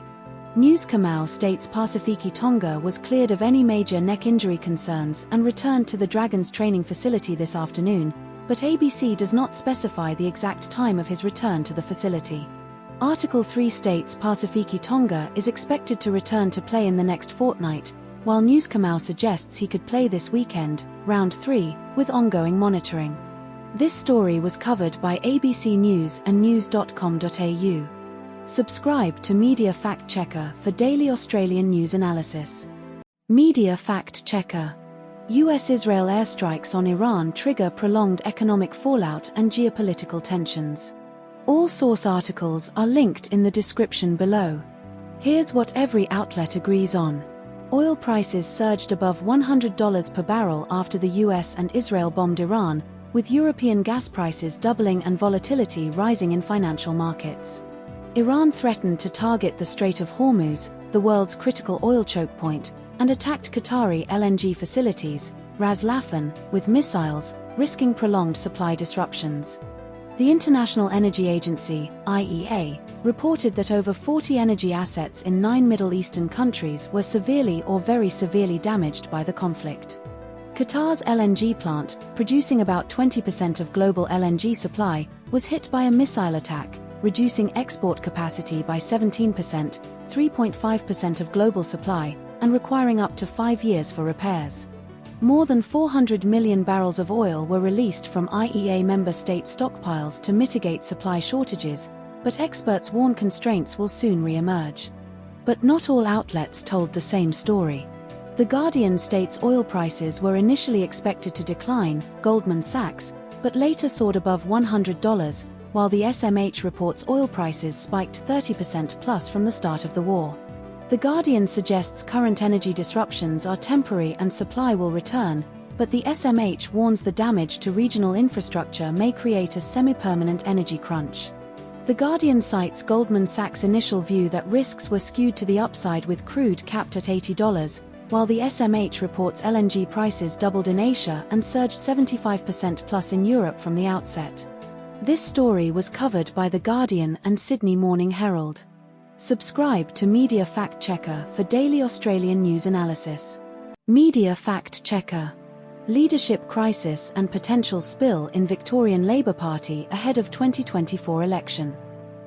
News Kamau states Pacifici Tonga was cleared of any major neck injury concerns and returned to the Dragons training facility this afternoon, but ABC does not specify the exact time of his return to the facility. Article 3 states Pacifici Tonga is expected to return to play in the next fortnight, while News Kamau suggests he could play this weekend, round 3, with ongoing monitoring. This story was covered by ABC News and news.com.au. Subscribe to Media Fact Checker for daily Australian news analysis. Media Fact Checker. US-Israel airstrikes on Iran trigger prolonged economic fallout and geopolitical tensions. All source articles are linked in the description below. Here's what every outlet agrees on. Oil prices surged above $100 per barrel after the US and Israel bombed Iran, with European gas prices doubling and volatility rising in financial markets. Iran threatened to target the Strait of Hormuz, the world's critical oil choke point, and attacked Qatari LNG facilities, Ras Laffan, with missiles, risking prolonged supply disruptions. The International Energy Agency, IEA, reported that over 40 energy assets in 9 Middle Eastern countries were severely or very severely damaged by the conflict. Qatar's LNG plant, producing about 20% of global LNG supply, was hit by a missile attack, reducing export capacity by 17%, 3.5% of global supply, and requiring up to 5 years for repairs. More than 400 million barrels of oil were released from IEA member state stockpiles to mitigate supply shortages, but experts warn constraints will soon re-emerge. But not all outlets told the same story. The Guardian states oil prices were initially expected to decline, Goldman Sachs, but later soared above $100, while the SMH reports oil prices spiked 30% plus from the start of the war. The Guardian suggests current energy disruptions are temporary and supply will return, but the SMH warns the damage to regional infrastructure may create a semi-permanent energy crunch. The Guardian cites Goldman Sachs' initial view that risks were skewed to the upside with crude capped at $80, while the SMH reports LNG prices doubled in Asia and surged 75% plus in Europe from the outset. This story was covered by The Guardian and Sydney Morning Herald. Subscribe to Media Fact Checker for daily Australian news analysis. Media Fact Checker. Leadership crisis and potential spill in Victorian Labour Party ahead of 2024 election.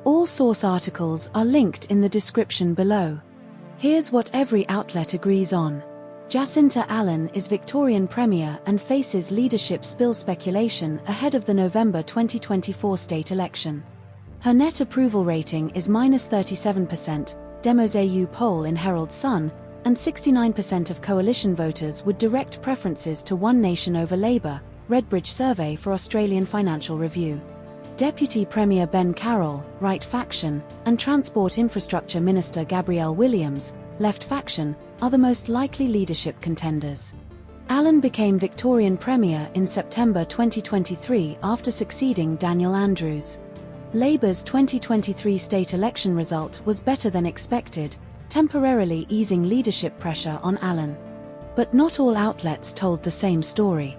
All source articles are linked in the description below. Here's what every outlet agrees on. Jacinta Allan is Victorian Premier and faces leadership spill speculation ahead of the November 2024 state election. Her net approval rating is -37%, Demos AU poll in Herald Sun, and 69% of coalition voters would direct preferences to One Nation over Labour, Redbridge survey for Australian Financial Review. Deputy Premier Ben Carroll, right faction, and Transport Infrastructure Minister Gabrielle Williams, left faction, are the most likely leadership contenders. Allan became Victorian Premier in September 2023 after succeeding Daniel Andrews. Labour's 2023 state election result was better than expected, temporarily easing leadership pressure on Allan. But not all outlets told the same story.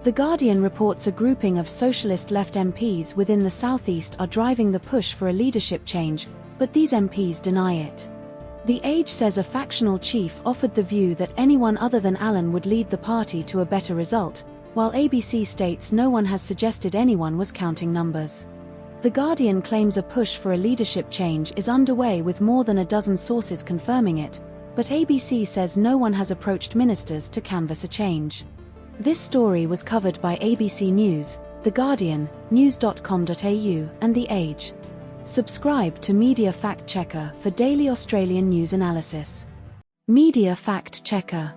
The Guardian reports a grouping of socialist left MPs within the southeast are driving the push for a leadership change, but these MPs deny it. The Age says a factional chief offered the view that anyone other than Allen would lead the party to a better result, while ABC states no one has suggested anyone was counting numbers. The Guardian claims a push for a leadership change is underway with more than a dozen sources confirming it, but ABC says no one has approached ministers to canvass a change. This story was covered by ABC News, The Guardian, news.com.au, and The Age. Subscribe to Media Fact Checker for daily Australian news analysis. Media Fact Checker.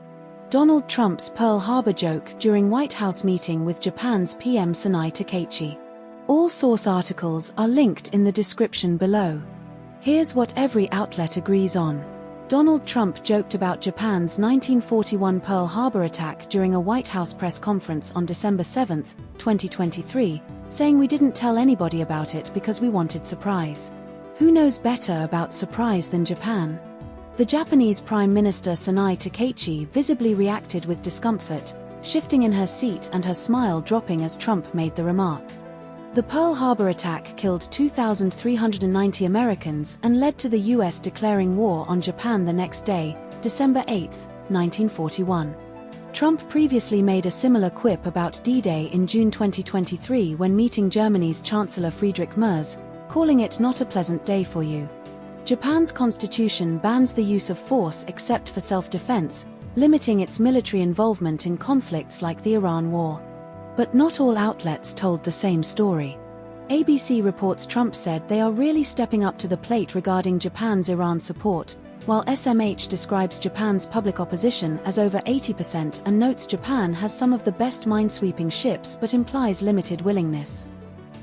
Donald Trump's Pearl Harbor joke during White House meeting with Japan's PM Sonai Takeichi. All source articles are linked in the description below. Here's what every outlet agrees on. Donald Trump joked about Japan's 1941 Pearl Harbor attack during a White House press conference on December 7, 2023, saying we didn't tell anybody about it because we wanted surprise. Who knows better about surprise than Japan? The Japanese Prime Minister Sonai Takeichi visibly reacted with discomfort, shifting in her seat and her smile dropping as Trump made the remark. The Pearl Harbor attack killed 2,390 Americans and led to the US declaring war on Japan the next day, December 8, 1941. Trump previously made a similar quip about D-Day in June 2023 when meeting Germany's Chancellor Friedrich Merz, calling it not a pleasant day for you. Japan's constitution bans the use of force except for self-defense, limiting its military involvement in conflicts like the Iran War. But not all outlets told the same story. ABC reports Trump said they are really stepping up to the plate regarding Japan's Iran support, while SMH describes Japan's public opposition as over 80% and notes Japan has some of the best minesweeping ships but implies limited willingness.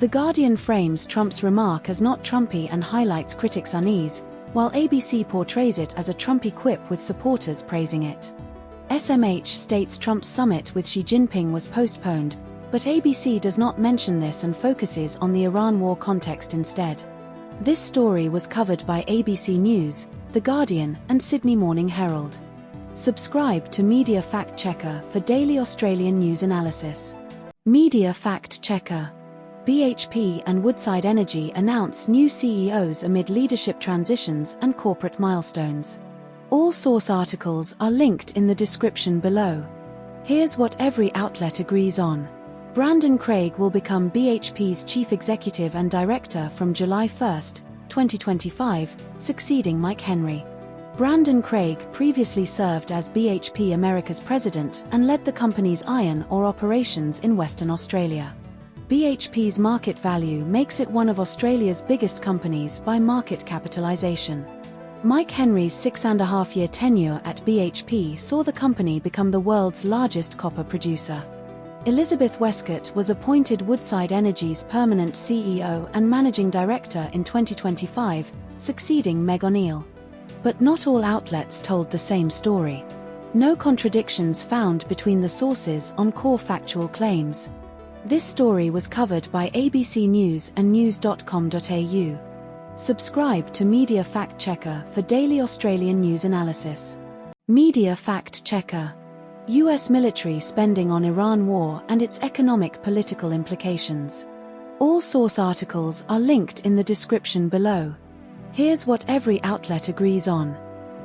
The Guardian frames Trump's remark as not Trumpy and highlights critics' unease, while ABC portrays it as a Trumpy quip with supporters praising it. SMH states Trump's summit with Xi Jinping was postponed, but ABC does not mention this and focuses on the Iran war context instead. This story was covered by ABC News, The Guardian, and Sydney Morning Herald. Subscribe to Media Fact Checker for daily Australian news analysis. Media Fact Checker. BHP and Woodside Energy announce new CEOs amid leadership transitions and corporate milestones. All source articles are linked in the description below. Here's what every outlet agrees on. Brandon Craig will become BHP's chief executive and director from July 1, 2025, succeeding Mike Henry. Brandon Craig previously served as BHP America's president and led the company's iron ore operations in Western Australia. BHP's market value makes it one of Australia's biggest companies by market capitalisation. Mike Henry's 6.5-year tenure at BHP saw the company become the world's largest copper producer. Elizabeth Westcott was appointed Woodside Energy's permanent CEO and managing director in 2025, succeeding Meg O'Neill. But not all outlets told the same story. No contradictions found between the sources on core factual claims. This story was covered by ABC News and news.com.au. Subscribe to Media Fact Checker for daily Australian news analysis. Media Fact Checker. US military spending on Iran war and its economic political implications. All source articles are linked in the description below. Here's what every outlet agrees on.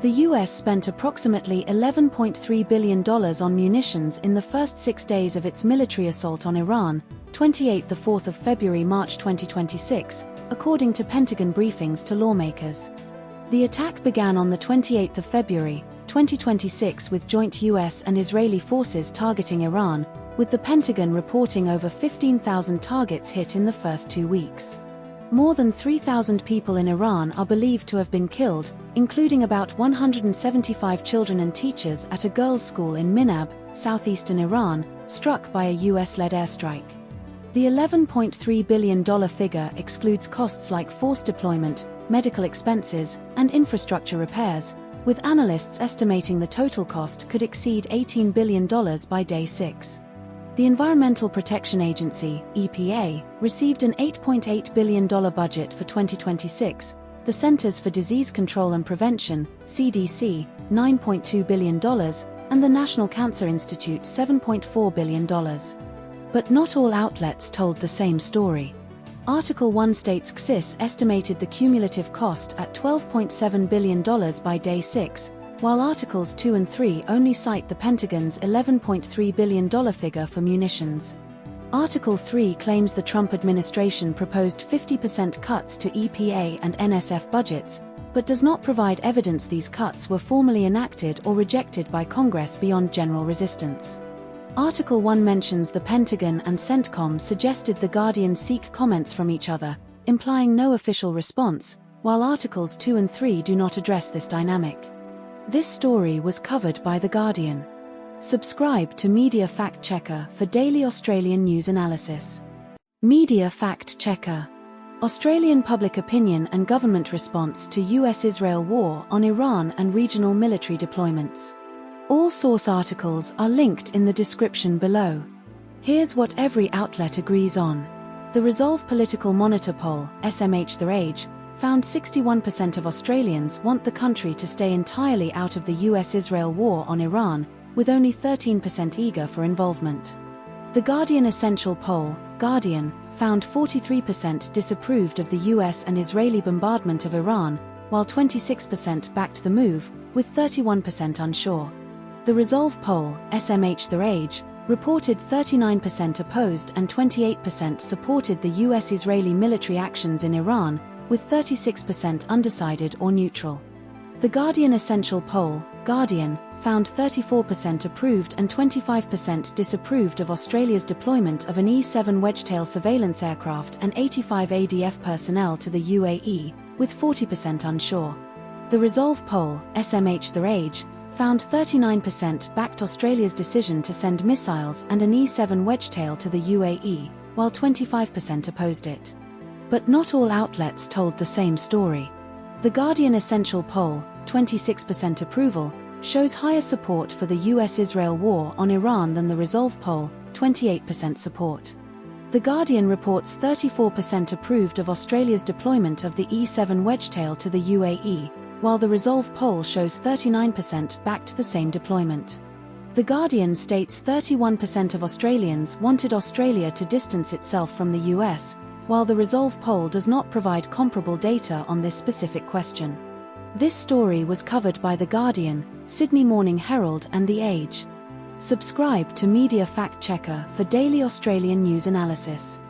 The US spent approximately $11.3 billion on munitions in the first 6 days of its military assault on Iran, 28 the 4th of February March 2026, according to Pentagon briefings to lawmakers. The attack began on the 28th of February, 2026 with joint US and Israeli forces targeting Iran, with the Pentagon reporting over 15,000 targets hit in the first 2 weeks. More than 3,000 people in Iran are believed to have been killed, including about 175 children and teachers at a girls' school in Minab, southeastern Iran, struck by a US-led airstrike. The $11.3 billion figure excludes costs like force deployment, medical expenses, and infrastructure repairs, with analysts estimating the total cost could exceed $18 billion by day 6. The Environmental Protection Agency, EPA, received an $8.8 billion budget for 2026, the Centers for Disease Control and Prevention, CDC, $9.2 billion, and the National Cancer Institute $7.4 billion. But not all outlets told the same story. Article 1 states CSIS estimated the cumulative cost at $12.7 billion by day 6, while Articles 2 and 3 only cite the Pentagon's $11.3 billion figure for munitions. Article 3 claims the Trump administration proposed 50% cuts to EPA and NSF budgets, but does not provide evidence these cuts were formally enacted or rejected by Congress beyond general resistance. Article 1 mentions the Pentagon and CENTCOM suggested the Guardian seek comments from each other, implying no official response, while Articles 2 and 3 do not address this dynamic. This story was covered by The Guardian. Subscribe to Media Fact Checker for daily Australian news analysis. Media Fact Checker. Australian public opinion and government response to US-Israel war on Iran and regional military deployments. All source articles are linked in the description below. Here's what every outlet agrees on. The Resolve Political Monitor poll, SMH The Age, found 61% of Australians want the country to stay entirely out of the US-Israel war on Iran, with only 13% eager for involvement. The Guardian Essential poll, Guardian, found 43% disapproved of the US and Israeli bombardment of Iran, while 26% backed the move, with 31% unsure. The Resolve poll, SMH The Age, reported 39% opposed and 28% supported the US-Israeli military actions in Iran, with 36% undecided or neutral. The Guardian Essential poll, Guardian, found 34% approved and 25% disapproved of Australia's deployment of an E-7 Wedgetail surveillance aircraft and 85 ADF personnel to the UAE, with 40% unsure. The Resolve poll, SMH The Age, found 39% backed Australia's decision to send missiles and an E-7 Wedgetail to the UAE, while 25% opposed it. But not all outlets told the same story. The Guardian Essential poll, 26% approval, shows higher support for the US-Israel war on Iran than the Resolve poll, 28% support. The Guardian reports 34% approved of Australia's deployment of the E-7 Wedgetail to the UAE, while the Resolve poll shows 39% backed the same deployment. The Guardian states 31% of Australians wanted Australia to distance itself from the US, while the Resolve poll does not provide comparable data on this specific question. This story was covered by The Guardian, Sydney Morning Herald and The Age. Subscribe to Media Fact Checker for daily Australian news analysis.